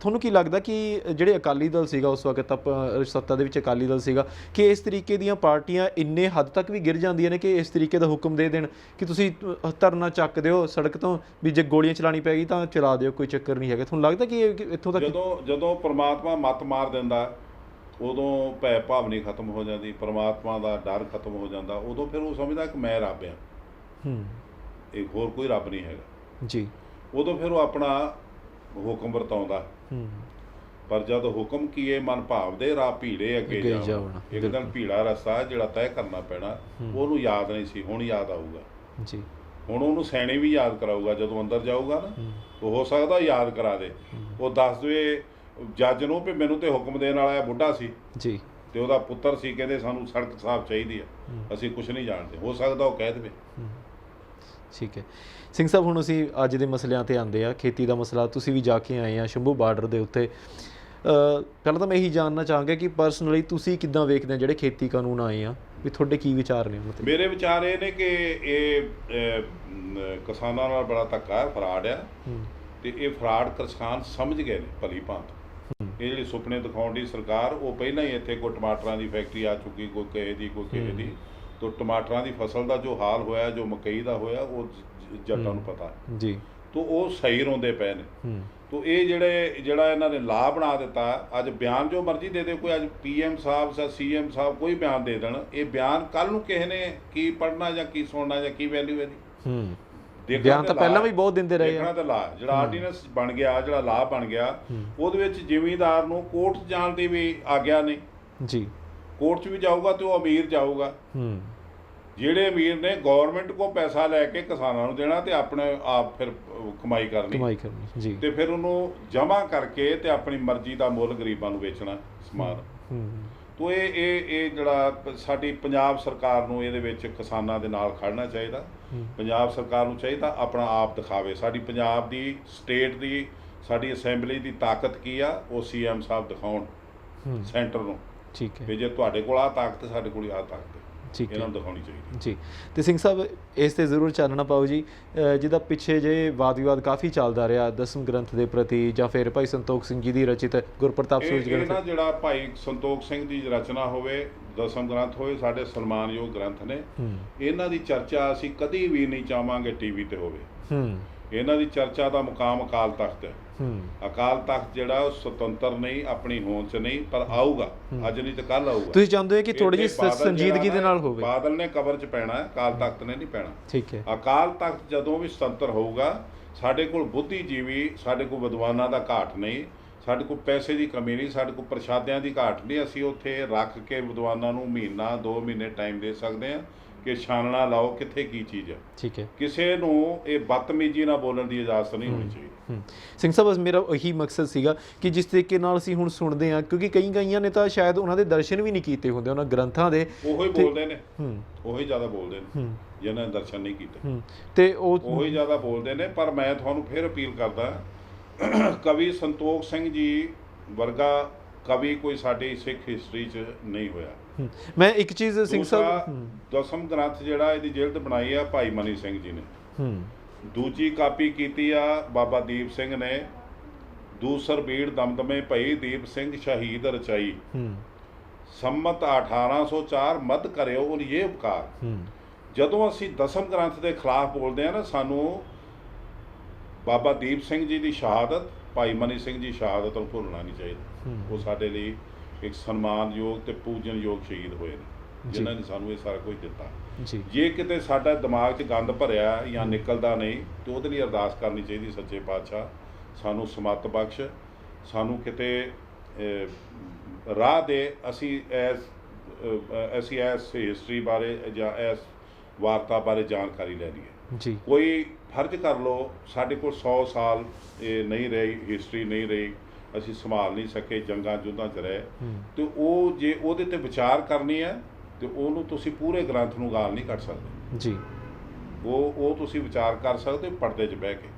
ਤੁਹਾਨੂੰ ਕੀ ਲੱਗਦਾ ਕਿ ਜਿਹੜੇ ਅਕਾਲੀ ਦਲ ਸੀਗਾ ਉਸ ਵਕਤ ਸੱਤਾ ਦੇ ਵਿੱਚ ਅਕਾਲੀ ਦਲ ਸੀਗਾ, ਕਿ ਇਸ ਤਰੀਕੇ ਦੀਆਂ ਪਾਰਟੀਆਂ ਇੰਨੇ ਹੱਦ ਤੱਕ ਵੀ ਗਿਰ ਜਾਂਦੀਆਂ ਨੇ ਕਿ ਇਸ ਤਰੀਕੇ ਦਾ ਹੁਕਮ ਦੇ ਦੇਣ ਕਿ ਤੁਸੀਂ ਧਰਨਾ ਚੱਕ ਦਿਓ ਸੜਕ ਤੋਂ, ਵੀ ਜੇ ਗੋਲੀਆਂ ਚਲਾਉਣੀ ਪੈ ਗਈ ਤਾਂ ਚਲਾ ਦਿਓ, ਕੋਈ ਚੱਕਰ ਨਹੀਂ ਹੈਗਾ। ਤੁਹਾਨੂੰ ਲੱਗਦਾ ਕਿ ਇੱਥੋਂ ਤੱਕ ਜਦੋਂ ਪਰਮਾਤਮਾ ਮੱਤ ਮਾਰ ਦਿੰਦਾ ਉਦੋਂ ਭੈ ਭਾਵਨੀ ਖਤਮ ਹੋ ਜਾਂਦੀ, ਪਰਮਾਤਮਾ ਦਾ ਡਰ ਖਤਮ ਹੋ ਜਾਂਦਾ, ਉਦੋਂ ਫਿਰ ਉਹ ਸਮਝਦਾ ਕਿ ਮੈਂ ਰੱਬ ਹਾਂ, ਇਹ ਹੋਰ ਕੋਈ ਰੱਬ ਨਹੀਂ ਹੈਗਾ ਜੀ। ਉਦੋਂ ਫਿਰ ਉਹ ਆਪਣਾ ਹੁਕਮ ਵਰਤਾਉਂਦਾ। ਪਰ ਜਦ ਹੁਕਮ ਕੀਏ ਮਨ ਭਾਵ ਦੇ ਰਾਹ ਭੀੜੇ ਅੱਗੇ ਜਾਣਾ, ਇੱਕ ਦਿਨ ਭੀੜਾ ਰਸਤਾ ਜਿਹੜਾ ਤੈਅ ਕਰਨਾ ਪੈਣਾ, ਉਹਨੂੰ ਯਾਦ ਨਹੀਂ ਸੀ, ਹੁਣ ਯਾਦ ਆਊਗਾ ਜੀ। ਹੁਣ ਉਹਨੂੰ ਸੈਣੀ ਵੀ ਯਾਦ ਕਰਾਊਗਾ ਜਦੋਂ ਅੰਦਰ ਜਾਊਗਾ ਨਾ, ਉਹ ਹੋ ਸਕਦਾ ਯਾਦ ਕਰਾ ਦੇ, ਉਹ ਦੱਸ ਦੇਵੇ ਜੱਜ ਨੂੰ ਵੀ ਮੈਨੂੰ ਤੇ ਹੁਕਮ ਦੇਣ ਵਾਲਾ ਬੁੱਢਾ ਸੀ ਜੀ, ਤੇ ਉਹਦਾ ਪੁੱਤਰ ਸੀ, ਕਹਿੰਦੇ ਸਾਨੂੰ ਸੜਕ ਸਾਫ਼ ਚਾਹੀਦੀ ਆ, ਅਸੀਂ ਕੁਝ ਨਹੀਂ ਜਾਣਦੇ, ਹੋ ਸਕਦਾ ਉਹ ਕਹਿ ਦੇਵੇ। ਠੀਕ ਹੈ ਸਿੰਘ ਸਾਹਿਬ, ਹੁਣ ਅਸੀਂ ਅੱਜ ਦੇ ਮਸਲਿਆਂ ਤੇ ਆਉਂਦੇ ਆ। ਖੇਤੀ ਦਾ ਮਸਲਾ, ਤੁਸੀਂ ਵੀ ਜਾ ਕੇ ਆਏ ਆ ਸ਼ੰਭੂ ਬਾਰਡਰ ਦੇ ਉੱਤੇ। ਪਹਿਲਾਂ ਤਾਂ ਮੈਂ ਇਹੀ ਜਾਣਨਾ ਚਾਹਾਂਗਾ ਕਿ ਪਰਸਨਲੀ ਤੁਸੀਂ ਕਿੱਦਾਂ ਵੇਖਦੇ ਆ ਜਿਹੜੇ ਖੇਤੀ ਕਾਨੂੰਨ ਆਏ ਆ, ਵੀ ਤੁਹਾਡੇ ਕੀ ਵਿਚਾਰ ਨੇ? ਮਤਲਬ ਮੇਰੇ ਵਿਚਾਰ ਇਹ ਨੇ ਕਿ ਇਹ ਕਿਸਾਨਾਂ ਨਾਲ ਬੜਾ ਧੱਕਾ ਹੈ, ਫਰਾਡ ਆ, ਤੇ ਇਹ ਫਰਾਡ ਕਿਸਾਨ ਸਮਝ ਗਏ ਨੇ ਭਲੀ ਭਾਂਤ। ਇਹ ਜਿਹੜੀ ਸੁਪਨੇ ਦਿਖਾਉਣ ਦੀ ਸਰਕਾਰ, ਉਹ ਪਹਿਲਾਂ ਹੀ ਇੱਥੇ ਕੋਈ ਟਮਾਟਰਾਂ ਦੀ ਫੈਕਟਰੀ ਆ ਚੁੱਕੀ, ਕੋਈ ਕਿਸੇ ਦੀ ਕੋਈ ਕਿਸੇ ਦੀ, ਤੋਂ ਟਮਾਟਰਾਂ ਦੀ ਫਸਲ ਦਾ ਜੋ ਹਾਲ ਹੋਇਆ, ਜੋ ਮਕਈ ਦਾ ਹੋਇਆ, ਉਹ ਜੱਟਾਂ ਨੂੰ ਪਤਾ ਜੀ, ਤੋਂ ਉਹ ਸਹੀ ਰੋਂਦੇ ਪਏ ਨੇ। ਤੋਂ ਇਹ ਜਿਹੜਾ ਇਹਨਾਂ ਨੇ ਲਾਅ ਬਣਾ ਦਿੱਤਾ, ਅੱਜ ਬਿਆਨ ਜੋ ਮਰਜ਼ੀ ਦੇ ਦੇ, ਕੋਈ ਅੱਜ PM ਸਾਹਿਬ ਜਾਂ CM ਸਾਹਿਬ ਕੋਈ ਬਿਆਨ ਦੇ ਦੇਣ, ਇਹ ਬਿਆਨ ਕੱਲ੍ਹ ਨੂੰ ਕਿਸੇ ਨੇ ਕੀ ਪੜ੍ਹਨਾ ਜਾਂ ਕੀ ਸੁਣਨਾ ਜਾਂ ਕੀ ਵੈਲਿਊ ਇਹਦੀ। ਬਿਆਨ ਤਾਂ ਪਹਿਲਾਂ ਵੀ ਬਹੁਤ ਦਿੰਦੇ ਰਹੇ ਆ। ਲਾਅ ਜਿਹੜਾ ਆਰਡੀਨੈਂਸ ਬਣ ਗਿਆ, ਜਿਹੜਾ ਲਾਅ ਬਣ ਗਿਆ, ਉਹਦੇ ਵਿੱਚ ਜ਼ਿਮੀਂਦਾਰ ਨੂੰ ਕੋਰਟ ਜਾਣ ਦੀ ਵੀ ਆਗਿਆ ਨਹੀਂ ਜੀ। ਕੋਰਟ 'ਚ ਵੀ ਜਾਊਗਾ ਤੇ ਉਹ ਅਮੀਰ ਜਾਊਗਾ। ਜਿਹੜੇ ਅਮੀਰ ਨੇ ਗੌਰਮੈਂਟ ਕੋਲ ਪੈਸਾ ਲੈ ਕੇ ਕਿਸਾਨਾਂ ਨੂੰ ਦੇਣਾ ਤੇ ਆਪਣੇ ਆਪ ਫਿਰ ਕਮਾਈ ਕਰਨੀ ਜੀ, ਤੇ ਫਿਰ ਉਹਨੂੰ ਜਮ੍ਹਾਂ ਕਰਕੇ ਤੇ ਆਪਣੀ ਮਰਜ਼ੀ ਦਾ ਮੁੱਲ ਗਰੀਬਾਂ ਨੂੰ ਵੇਚਣਾ ਸਮਾਨ। ਤੋ ਇਹ ਜਿਹੜਾ ਸਾਡੀ ਪੰਜਾਬ ਸਰਕਾਰ ਨੂੰ ਇਹਦੇ ਵਿੱਚ ਕਿਸਾਨਾਂ ਦੇ ਨਾਲ ਖੜਨਾ ਚਾਹੀਦਾ। ਪੰਜਾਬ ਸਰਕਾਰ ਨੂੰ ਚਾਹੀਦਾ ਆਪਣਾ ਆਪ ਦਿਖਾਵੇ, ਸਾਡੀ ਪੰਜਾਬ ਦੀ ਸਟੇਟ ਦੀ ਸਾਡੀ ਅਸੈਂਬਲੀ ਦੀ ਤਾਕਤ ਕੀ ਆ, ਉਹ CM ਸਾਹਿਬ ਦਿਖਾਉਣ ਸੈਂਟਰ ਨੂੰ। ਠੀਕ ਹੈ, ਵੀ ਜੇ ਤੁਹਾਡੇ ਕੋਲ ਆ ਤਾਕਤ, ਸਾਡੇ ਕੋਲ ਆ ਤਾਕਤ, ਇਹਨਾਂ ਨੂੰ ਦਿਖਾਉਣੀ ਚਾਹੀਦੀ ਜੀ। ਤੇ ਸਿੰਘ ਸਾਹਿਬ, ਇਸ ਤੇ ਜ਼ਰੂਰ ਚਾਨਣਾ ਪਾਓ ਜੀ, ਜਿਹਦਾ ਪਿੱਛੇ ਜੇ ਵਾਦ ਵਿਵਾਦ ਕਾਫੀ ਚੱਲਦਾ ਰਿਹਾ ਦਸਮ ਗ੍ਰੰਥ ਦੇ ਪ੍ਰਤੀ, ਜਾਂ ਫਿਰ ਭਾਈ ਸੰਤੋਖ ਸਿੰਘ ਜੀ ਦੀ ਰਚਿਤ ਗੁਰਪ੍ਰਤਾਪ ਸੂਰਜ ਗ੍ਰੰਥ, ਜਿਹੜਾ ਭਾਈ ਸੰਤੋਖ ਸਿੰਘ ਦੀ ਰਚਨਾ ਹੋਵੇ, ਦਸਮ ਗ੍ਰੰਥ ਹੋਵੇ, ਸਾਡੇ ਸਨਮਾਨਯੋਗ ਗ੍ਰੰਥ ਨੇ। ਇਹਨਾਂ ਦੀ ਚਰਚਾ ਅਸੀਂ ਕਦੀ ਵੀ ਨਹੀਂ ਚਾਹਾਂਗੇ TV ਤੇ ਹੋਵੇ। ਇਹਨਾਂ ਦੀ ਚਰਚਾ ਦਾ ਮੁਕਾਮ ਅਕਾਲ ਤਖਤ ਹੈ। ਅਕਾਲ ਤਖਤ ਜਿਹੜਾ ਉਹ ਸੁਤੰਤਰ ਨਹੀਂ, ਆਪਣੀ ਹੋਂਦ 'ਚ ਨਹੀਂ, ਪਰ ਆਊਗਾ, ਅੱਜ ਨਹੀਂ ਤੇ ਕੱਲ ਆਊਗਾ। ਤੁਸੀਂ ਚਾਹੁੰਦੇ ਹੋ ਕਿ ਥੋੜੀ ਜਿਹੀ ਸੰਜੀਦਗੀ ਦੇ ਨਾਲ ਹੋਵੇ? ਬਾਦਲ ਨੇ ਕਬਰ 'ਚ ਪੈਣਾ, ਅਕਾਲ ਤਖਤ ਨੇ ਨਹੀਂ ਪੈਣਾ। ਠੀਕ ਹੈ, ਅਕਾਲ ਤਖਤ ਜਦੋਂ ਵੀ ਸੁਤੰਤਰ ਹੋਊਗਾ, ਸਾਡੇ ਕੋਲ ਬੁੱਧੀਜੀਵੀ, ਸਾਡੇ ਕੋਲ ਵਿਦਵਾਨਾਂ ਦਾ ਘਾਟ ਨਹੀਂ, ਸਾਡੇ ਕੋਲ ਪੈਸੇ ਦੀ ਕਮੀ ਨਹੀਂ, ਸਾਡੇ ਕੋਲ ਪ੍ਰਸ਼ਾਦਿਆਂ ਦੀ ਘਾਟ ਨਹੀਂ। ਅਸੀਂ ਉੱਥੇ ਰੱਖ ਕੇ ਵਿਦਵਾਨਾਂ ਨੂੰ ਮਹੀਨਾ 2 ਮਹੀਨੇ ਟਾਈਮ ਦੇ ਸਕਦੇ ਹਾਂ। ਕਿ ਛਾਨਣਾ ਲਾਓ ਕਿੱਥੇ ਕੀ ਚੀਜ਼ ਹੈ। ਠੀਕ ਹੈ। ਕਿਸੇ ਨੂੰ ਇਹ ਬਦਤਮੀਜ਼ੀ ਨਾਲ ਬੋਲਣ ਦੀ ਇਜਾਜ਼ਤ ਨਹੀਂ ਹੋਣੀ ਚਾਹੀਦੀ। ਸਿੰਘ ਸਾਹਿਬ ਬਸ ਮੇਰਾ ਇਹੀ ਮਕਸਦ ਸੀਗਾ ਕਿ ਜਿਸ ਤਰੀਕੇ ਨਾਲ ਅਸੀਂ ਹੁਣ ਸੁਣਦੇ ਹਾਂ, ਕਿਉਂਕਿ ਕਈਆਂ ਨੇ ਤਾਂ ਸ਼ਾਇਦ ਉਹਨਾਂ ਦੇ ਦਰਸ਼ਨ ਵੀ ਨਹੀਂ ਕੀਤੇ ਹੁੰਦੇ ਉਹਨਾਂ ਗ੍ਰੰਥਾਂ ਦੇ, ਉਹੀ ਬੋਲਦੇ ਨੇ, ਉਹੀ ਜ਼ਿਆਦਾ ਬੋਲਦੇ ਨੇ ਜਿਨ੍ਹਾਂ ਨੇ ਦਰਸ਼ਨ ਨਹੀਂ ਕੀਤੇ, ਤੇ ਉਹੀ ਜ਼ਿਆਦਾ ਬੋਲਦੇ ਨੇ। ਪਰ ਮੈਂ ਤੁਹਾਨੂੰ ਫਿਰ ਅਪੀਲ ਕਰਦਾ, ਕਵੀ ਸੰਤੋਖ ਸਿੰਘ ਜੀ ਵਰਗਾ ਕਵੀ ਕੋਈ ਸਾਡੀ ਸਿੱਖ ਹਿਸਟਰੀ 'ਚ ਨਹੀਂ ਹੋਇਆ। ਮੈਂ ਇੱਕ ਚੀਜ਼ ਸਿੰਘ ਸਾਹਿਬ, ਦਸਮ ਗ੍ਰੰਥ ਜਿਹੜਾ ਇਹਦੀ ਜਿਲਦ ਬਣਾਈ ਆ ਭਾਈ ਮਨੀ ਸਿੰਘ ਜੀ ਨੇ, ਦੂਜੀ ਕਾਪੀ ਕੀਤੀ ਆ ਬਾਬਾ ਦੀਪ ਸਿੰਘ ਨੇ, ਦੂਸਰ ਬੀੜ ਦਮਦਮੇ ਭਈ ਦੀਪ ਸਿੰਘ ਸ਼ਹੀਦ ਰਚਾਈ, ਸੰਮਤ 1804 ਮੱਧ ਕਰਿਓ ਉਹ ਇਹ ਉਪਕਾਰ। ਜਦੋਂ ਅਸੀਂ ਦਸਮ ਗ੍ਰੰਥ ਦੇ ਖਿਲਾਫ ਬੋਲਦੇ ਆ ਨਾ, ਸਾਨੂੰ ਬਾਬਾ ਦੀਪ ਸਿੰਘ ਜੀ ਦੀ ਸ਼ਹਾਦਤ, ਭਾਈ ਮਨੀ ਸਿੰਘ ਜੀ ਸ਼ਹਾਦਤ ਨੂੰ ਭੁੱਲਣਾ ਨਹੀਂ ਚਾਹੀਦਾ। ਉਹ ਸਾਡੇ ਲਈ ਇੱਕ ਸਨਮਾਨਯੋਗ ਤੇ ਪੂਜਨਯੋਗ ਸ਼ਹੀਦ ਹੋਏ ਨੇ, ਜਿਨ੍ਹਾਂ ਨੇ ਸਾਨੂੰ ਇਹ ਸਾਰਾ ਕੁਝ ਦਿੱਤਾ। ਜੇ ਕਿਤੇ ਸਾਡਾ ਦਿਮਾਗ 'ਚ ਗੰਦ ਭਰਿਆ ਜਾਂ ਨਿਕਲਦਾ ਨਹੀਂ ਤੇ ਉਹਦੇ ਲਈ ਅਰਦਾਸ ਕਰਨੀ ਚਾਹੀਦੀ, ਸੱਚੇ ਪਾਤਸ਼ਾਹ ਸਾਨੂੰ ਸਮੱਤ ਬਖਸ਼, ਸਾਨੂੰ ਕਿਤੇ ਰਾਹ ਦੇ, ਅਸੀਂ ਇਸ ਹਿਸਟਰੀ ਬਾਰੇ ਜਾਂ ਇਸ ਵਾਰਤਾ ਬਾਰੇ ਜਾਣਕਾਰੀ ਲੈ ਲਈਏ। ਜੀ ਕੋਈ ਫਰਜ਼ ਕਰ ਲਓ, ਸਾਡੇ ਕੋਲ 100 ਸਾਲ ਇਹ ਨਹੀਂ ਰਹੀ, ਹਿਸਟਰੀ ਨਹੀਂ ਰਹੀ, ਅਸੀਂ ਸੰਭਾਲ ਨਹੀਂ ਸਕੇ, ਜੰਗਾਂ ਯੁੱਧਾਂ 'ਚ ਰਹੇ, ਤੇ ਉਹ ਜੇ ਉਹਦੇ 'ਤੇ ਵਿਚਾਰ ਕਰਨੀ ਹੈ ਤੇ ਉਹਨੂੰ ਤੁਸੀਂ ਪੂਰੇ ਗ੍ਰੰਥ ਨੂੰ ਗਾਲ ਨਹੀਂ ਕੱਢ ਸਕਦੇ ਜੀ। ਉਹ ਤੁਸੀਂ ਵਿਚਾਰ ਕਰ ਸਕਦੇ ਪਰਦੇ 'ਚ ਬਹਿ ਕੇ।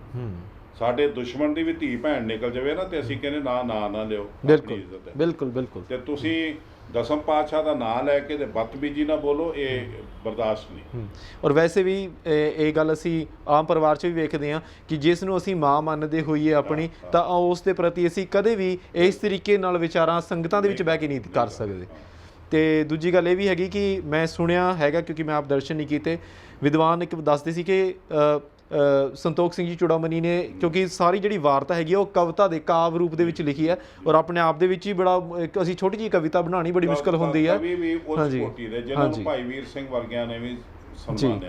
ਸਾਡੇ ਦੁਸ਼ਮਣ ਦੀ ਵੀ ਧੀ ਭੈਣ ਨਿਕਲ ਜਾਵੇ ਨਾ ਤੇ ਅਸੀਂ ਕਹਿੰਦੇ ਨਾ ਲਿਓ, ਬਿਲਕੁਲ ਬਿਲਕੁਲ ਬਿਲਕੁਲ। ਤੇ ਤੁਸੀਂ ਦਸਮ ਪਾਤਸ਼ਾਹ ਦਾ ਨਾਂ ਲੈ ਕੇ ਤੇ ਬਦਤਮੀਜ਼ੀ ਨਾ ਬੋਲੋ, ਇਹ ਬਰਦਾਸ਼ਤ ਨਹੀਂ। ਔਰ ਵੈਸੇ ਵੀ ਇਹ ਗੱਲ ਅਸੀਂ ਆਮ ਪਰਿਵਾਰ 'ਚ ਵੀ ਵੇਖਦੇ ਹਾਂ ਕਿ ਜਿਸ ਨੂੰ ਅਸੀਂ ਮਾਂ ਮੰਨਦੇ ਹੋਈਏ ਆਪਣੀ, ਤਾਂ ਉਸ ਦੇ ਪ੍ਰਤੀ ਅਸੀਂ ਕਦੇ ਵੀ ਇਸ ਤਰੀਕੇ ਨਾਲ ਵਿਚਾਰਾਂ ਸੰਗਤਾਂ ਦੇ ਵਿੱਚ ਬਹਿ ਕੇ ਨਹੀਂ ਕਰ ਸਕਦੇ। ਤੇ ਦੂਜੀ ਗੱਲ ਇਹ ਵੀ ਹੈਗੀ ਕਿ ਮੈਂ ਸੁਣਿਆ ਹੈਗਾ, ਕਿਉਂਕਿ ਮੈਂ ਆਪ ਦਰਸ਼ਨ ਨਹੀਂ ਕੀਤੇ, ਵਿਦਵਾਨ ਇੱਕ ਦੱਸਦੇ ਸੀ ਕਿ ਸੰਤੋਖ ਸਿੰਘ ਜੀ ਚੂੜਾਮਣੀ ਨੇ, ਕਿਉਂਕਿ ਸਾਰੀ ਜਿਹੜੀ ਵਾਰਤਾ ਹੈਗੀ ਉਹ ਕਵਿਤਾ ਦੇ ਕਾਵ ਰੂਪ ਦੇ ਵਿੱਚ ਲਿਖੀ ਹੈ, ਔਰ ਆਪਣੇ ਆਪ ਦੇ ਵਿੱਚ ਹੀ ਬੜਾ ਅਸੀਂ ਛੋਟੀ ਜਿਹੀ ਕਵਿਤਾ ਬਣਾਉਣੀ ਬੜੀ ਮੁਸ਼ਕਲ ਹੁੰਦੀ ਹੈ। ਹਾਂਜੀ, ਭਾਈ ਵੀਰ ਸਿੰਘ ਵਰਗਿਆਂ ਨੇ ਵੀ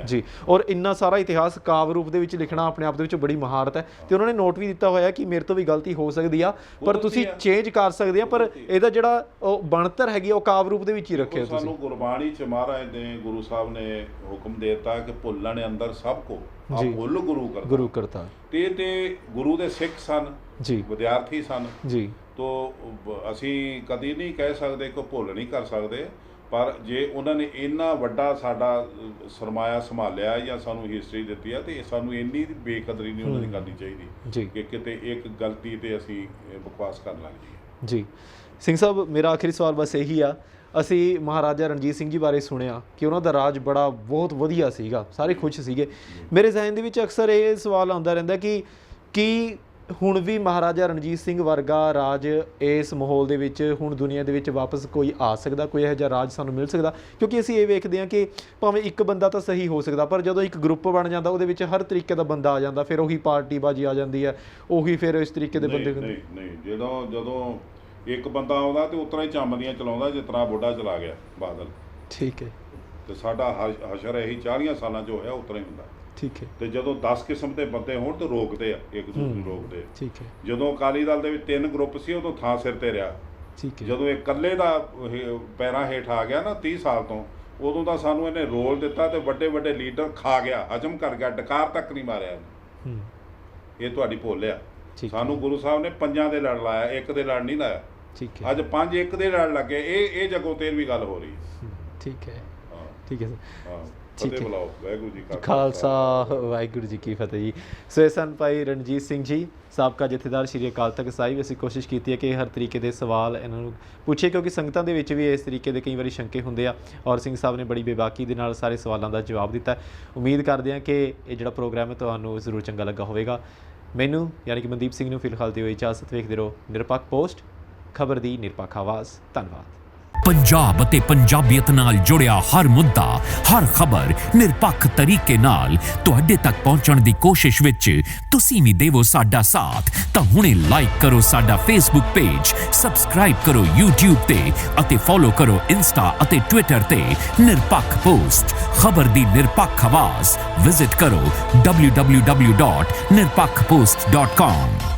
ਜੀ, ਔਰ ਇੰਨਾ ਸਾਰਾ ਇਤਿਹਾਸ ਕਾਵ ਰੂਪ ਦੇ ਵਿੱਚ ਲਿਖਣਾ ਆਪਣੇ ਆਪ ਦੇ ਵਿੱਚ ਬੜੀ ਮਹਾਰਤ ਹੈ। ਤੇ ਉਹਨਾਂ ਨੇ ਨੋਟ ਵੀ ਦਿੱਤਾ ਹੋਇਆ ਕਿ ਮੇਰੇ ਤੋਂ ਵੀ ਗਲਤੀ ਹੋ ਸਕਦੀ ਆ, ਪਰ ਤੁਸੀਂ ਚੇਂਜ ਕਰ ਸਕਦੇ ਆ, ਪਰ ਇਹਦਾ ਜਿਹੜਾ ਉਹ ਬਣਤਰ ਹੈਗੀ ਉਹ ਕਾਵ ਰੂਪ ਦੇ ਵਿੱਚ ਹੀ ਰੱਖਿਆ ਤੁਸੀਂ। ਸਾਨੂੰ ਗੁਰਬਾਣੀ 'ਚ ਮਹਾਰਾਜ ਨੇ, ਗੁਰੂ ਸਾਹਿਬ ਨੇ ਹੁਕਮ ਦੇ ਦਿੱਤਾ ਕਿ ਭੁੱਲਣ ਅੰਦਰ ਸਭ ਕੋ ਭੁੱਲ ਗੁਰੂ ਕਰਤਾ। ਤੇ ਗੁਰੂ ਦੇ ਸਿੱਖ ਸਨ ਜੀ, ਵਿਦਿਆਰਥੀ ਸਨ ਜੀ, ਤੋ ਅਸੀਂ ਕਦੀ ਨਹੀਂ ਕਹਿ ਸਕਦੇ ਕਿ ਭੁੱਲ ਨਹੀਂ ਕਰ ਸਕਦੇ, ਪਰ ਜੇ ਉਹਨਾਂ ਨੇ ਇੰਨਾ ਵੱਡਾ ਸਾਡਾ ਸਰਮਾਇਆ ਸੰਭਾਲਿਆ ਜਾਂ ਸਾਨੂੰ ਹਿਸਟਰੀ ਦਿੱਤੀ ਆ, ਤੇ ਸਾਨੂੰ ਇੰਨੀ ਬੇਕਦਰੀ ਨਹੀਂ ਉਹਨਾਂ ਦੀ ਕਰਨੀ ਚਾਹੀਦੀ ਕਿ ਕਿਤੇ ਇੱਕ ਗਲਤੀ ਤੇ ਅਸੀਂ ਬਕਵਾਸ ਕਰਨ ਲੱਗ ਜਾਈਏ ਜੀ। ਸਿੰਘ ਸਾਹਿਬ, ਮੇਰਾ ਆਖਰੀ ਸਵਾਲ ਬਸ ਇਹੀ ਆ, ਅਸੀਂ ਮਹਾਰਾਜਾ ਰਣਜੀਤ ਸਿੰਘ ਜੀ ਬਾਰੇ ਸੁਣਿਆ ਕਿ ਉਹਨਾਂ ਦਾ ਰਾਜ ਬਹੁਤ ਵਧੀਆ ਸੀਗਾ, ਸਾਰੇ ਖੁਸ਼ ਸੀਗੇ। ਮੇਰੇ ਜ਼ਿਹਨ ਦੇ ਵਿੱਚ ਅਕਸਰ ਇਹ ਸਵਾਲ ਆਉਂਦਾ ਰਹਿੰਦਾ ਕਿ ਕੀ ਹੁਣ ਵੀ ਮਹਾਰਾਜਾ ਰਣਜੀਤ ਸਿੰਘ ਵਰਗਾ ਰਾਜ ਇਸ ਮਾਹੌਲ ਦੇ ਵਿੱਚ ਹੁਣ ਦੁਨੀਆ ਦੇ ਵਿੱਚ ਵਾਪਸ ਕੋਈ ਆ ਸਕਦਾ, ਕੋਈ ਇਹੋ ਜਿਹਾ ਰਾਜ ਸਾਨੂੰ ਮਿਲ ਸਕਦਾ? ਕਿਉਂਕਿ ਅਸੀਂ ਇਹ ਵੇਖਦੇ ਹਾਂ ਕਿ ਭਾਵੇਂ ਇੱਕ ਬੰਦਾ ਤਾਂ ਸਹੀ ਹੋ ਸਕਦਾ, ਪਰ ਜਦੋਂ ਇੱਕ ਗਰੁੱਪ ਬਣ ਜਾਂਦਾ ਉਹਦੇ ਵਿੱਚ ਹਰ ਤਰੀਕੇ ਦਾ ਬੰਦਾ ਆ ਜਾਂਦਾ, ਫਿਰ ਉਹੀ ਪਾਰਟੀਬਾਜ਼ੀ ਆ ਜਾਂਦੀ ਹੈ, ਉਹੀ ਫਿਰ ਇਸ ਤਰੀਕੇ ਦੇ ਬੰਦੇ। ਨਹੀਂ, ਜਦੋਂ ਇੱਕ ਬੰਦਾ ਆਉਂਦਾ ਤੇ ਉਤਰਾ ਹੀ ਚੰਮਦੀਆਂ ਚਲਾਉਂਦਾ ਜਿਸ ਤਰ੍ਹਾਂ ਬੁੱਢਾ ਚਲਾ ਗਿਆ ਬਾਦਲ। ਠੀਕ ਹੈ। ਤੇ ਸਾਡਾ ਹਸ਼ਰ ਇਹੀ 40 ਸਾਲਾਂ 'ਚ ਹੋਇਆ, ਉਤਰਾ ਹੀ ਹੁੰਦਾ। ਠੀਕ ਹੈ। ਤੇ ਜਦੋਂ 10 ਕਿਸਮ ਦੇ ਬੰਦੇ ਹੋਣ ਤੇ ਰੋਕਦੇ ਆ, ਇੱਕ ਦੂਜੇ ਨੂੰ ਰੋਕਦੇ। ਠੀਕ ਹੈ। ਜਦੋਂ ਅਕਾਲੀ ਦਲ ਦੇ ਵਿੱਚ 3 ਗਰੁੱਪ ਸੀ ਉਦੋਂ ਥਾਂ ਸਿਰ ਤੇ ਰਿਹਾ। ਠੀਕ ਹੈ। ਜਦੋਂ ਇਹ ਇਕੱਲੇ ਦਾ ਪੈਰਾਂ ਹੇਠ ਆ ਗਿਆ ਨਾ 30 ਸਾਲ ਤੋਂ, ਉਦੋਂ ਦਾ ਸਾਨੂੰ ਇਹਨੇ ਰੋਲ ਦਿੱਤਾ ਤੇ ਵੱਡੇ ਵੱਡੇ ਲੀਡਰ ਖਾ ਗਿਆ, ਹਜਮ ਕਰ ਗਿਆ, ਡਕਾਰ ਤੱਕ ਨਹੀਂ ਮਾਰਿਆ। ਇਹ ਤੁਹਾਡੀ ਭੁੱਲ ਆ। ਸਾਨੂੰ ਗੁਰੂ ਸਾਹਿਬ ਨੇ 5 ਦੇ ਲੜ ਲਾਇਆ, 1 ਦੇ ਲੜ ਨਹੀਂ ਲਾਇਆ। ਠੀਕ ਹੈ। ਅੱਜ 5 1 ਦੇ ਲੜ ਲੱਗੇ, ਇਹ ਜਗੋਂ 13ਵੀਂ ਗੱਲ ਹੋ ਰਹੀ ਹੈ। ਠੀਕ ਹੈ। ਠੀਕ ਹੈ ਸਰ। ਹਾਂ, ਵਾਹਿਗੁਰੂ ਜੀ ਕਾ ਖਾਲਸਾ, ਵਾਹਿਗੁਰੂ ਜੀ ਕੀ ਫਤਿਹ ਜੀ। ਸੋ ਇਹ ਸਨ ਭਾਈ ਰਣਜੀਤ ਸਿੰਘ ਜੀ, ਸਾਬਕਾ ਜਥੇਦਾਰ ਸ਼੍ਰੀ ਅਕਾਲ ਤਖਤ ਸਾਹਿਬ। ਅਸੀਂ ਕੋਸ਼ਿਸ਼ ਕੀਤੀ ਹੈ ਕਿ ਹਰ ਤਰੀਕੇ ਦੇ ਸਵਾਲ ਇਹਨਾਂ ਨੂੰ ਪੁੱਛੇ, ਕਿਉਂਕਿ ਸੰਗਤਾਂ ਦੇ ਵਿੱਚ ਵੀ ਇਸ ਤਰੀਕੇ ਦੇ ਕਈ ਵਾਰੀ ਸ਼ੰਕੇ ਹੁੰਦੇ ਆ, ਔਰ ਸਿੰਘ ਸਾਹਿਬ ਨੇ ਬੜੀ ਬੇਬਾਕੀ ਦੇ ਨਾਲ ਸਾਰੇ ਸਵਾਲਾਂ ਦਾ ਜਵਾਬ ਦਿੱਤਾ। ਉਮੀਦ ਕਰਦੇ ਹਾਂ ਕਿ ਇਹ ਜਿਹੜਾ ਪ੍ਰੋਗਰਾਮ ਹੈ ਤੁਹਾਨੂੰ ਜ਼ਰੂਰ ਚੰਗਾ ਲੱਗਾ ਹੋਵੇਗਾ। ਮੈਨੂੰ ਯਾਨੀ ਕਿ ਮਨਦੀਪ ਸਿੰਘ ਨੂੰ ਫਿਲਹਾਲ ਦਿਓ ਇਜਾਜ਼ਤ। ਵੇਖਦੇ ਰਹੋ ਨਿਰਪੱਖ ਪੋਸਟ, ਖਬਰ ਦੀ ਨਿਰਪੱਖ ਆਵਾਜ਼। ਧੰਨਵਾਦ। ਪੰਜਾਬ ਅਤੇ ਪੰਜਾਬੀਅਤ ਨਾਲ ਜੁੜਿਆ ਹਰ ਮੁੱਦਾ, ਹਰ ਖਬਰ ਨਿਰਪੱਖ ਤਰੀਕੇ ਨਾਲ ਤੁਹਾਡੇ ਤੱਕ ਪਹੁੰਚਣ ਦੀ ਕੋਸ਼ਿਸ਼ ਵਿੱਚ ਤੁਸੀਂ ਵੀ ਦੇਵੋ ਸਾਡਾ ਸਾਥ। ਤਾਂ ਹੁਣੇ ਲਾਈਕ ਕਰੋ ਸਾਡਾ ਫੇਸਬੁੱਕ ਪੇਜ, ਸਬਸਕ੍ਰਾਈਬ ਕਰੋ YouTube ਤੇ ਅਤੇ ਫੋਲੋ ਕਰੋ ਇੰਸਟਾ ਅਤੇ ਟਵਿੱਟਰ ਤੇ ਨਿਰਪੱਖ ਪੋਸਟ, ਖਬਰ ਦੀ ਨਿਰਪੱਖ ਆਵਾਜ਼। ਵਿਜ਼ਿਟ ਕਰੋ www.nirpakhpost.com।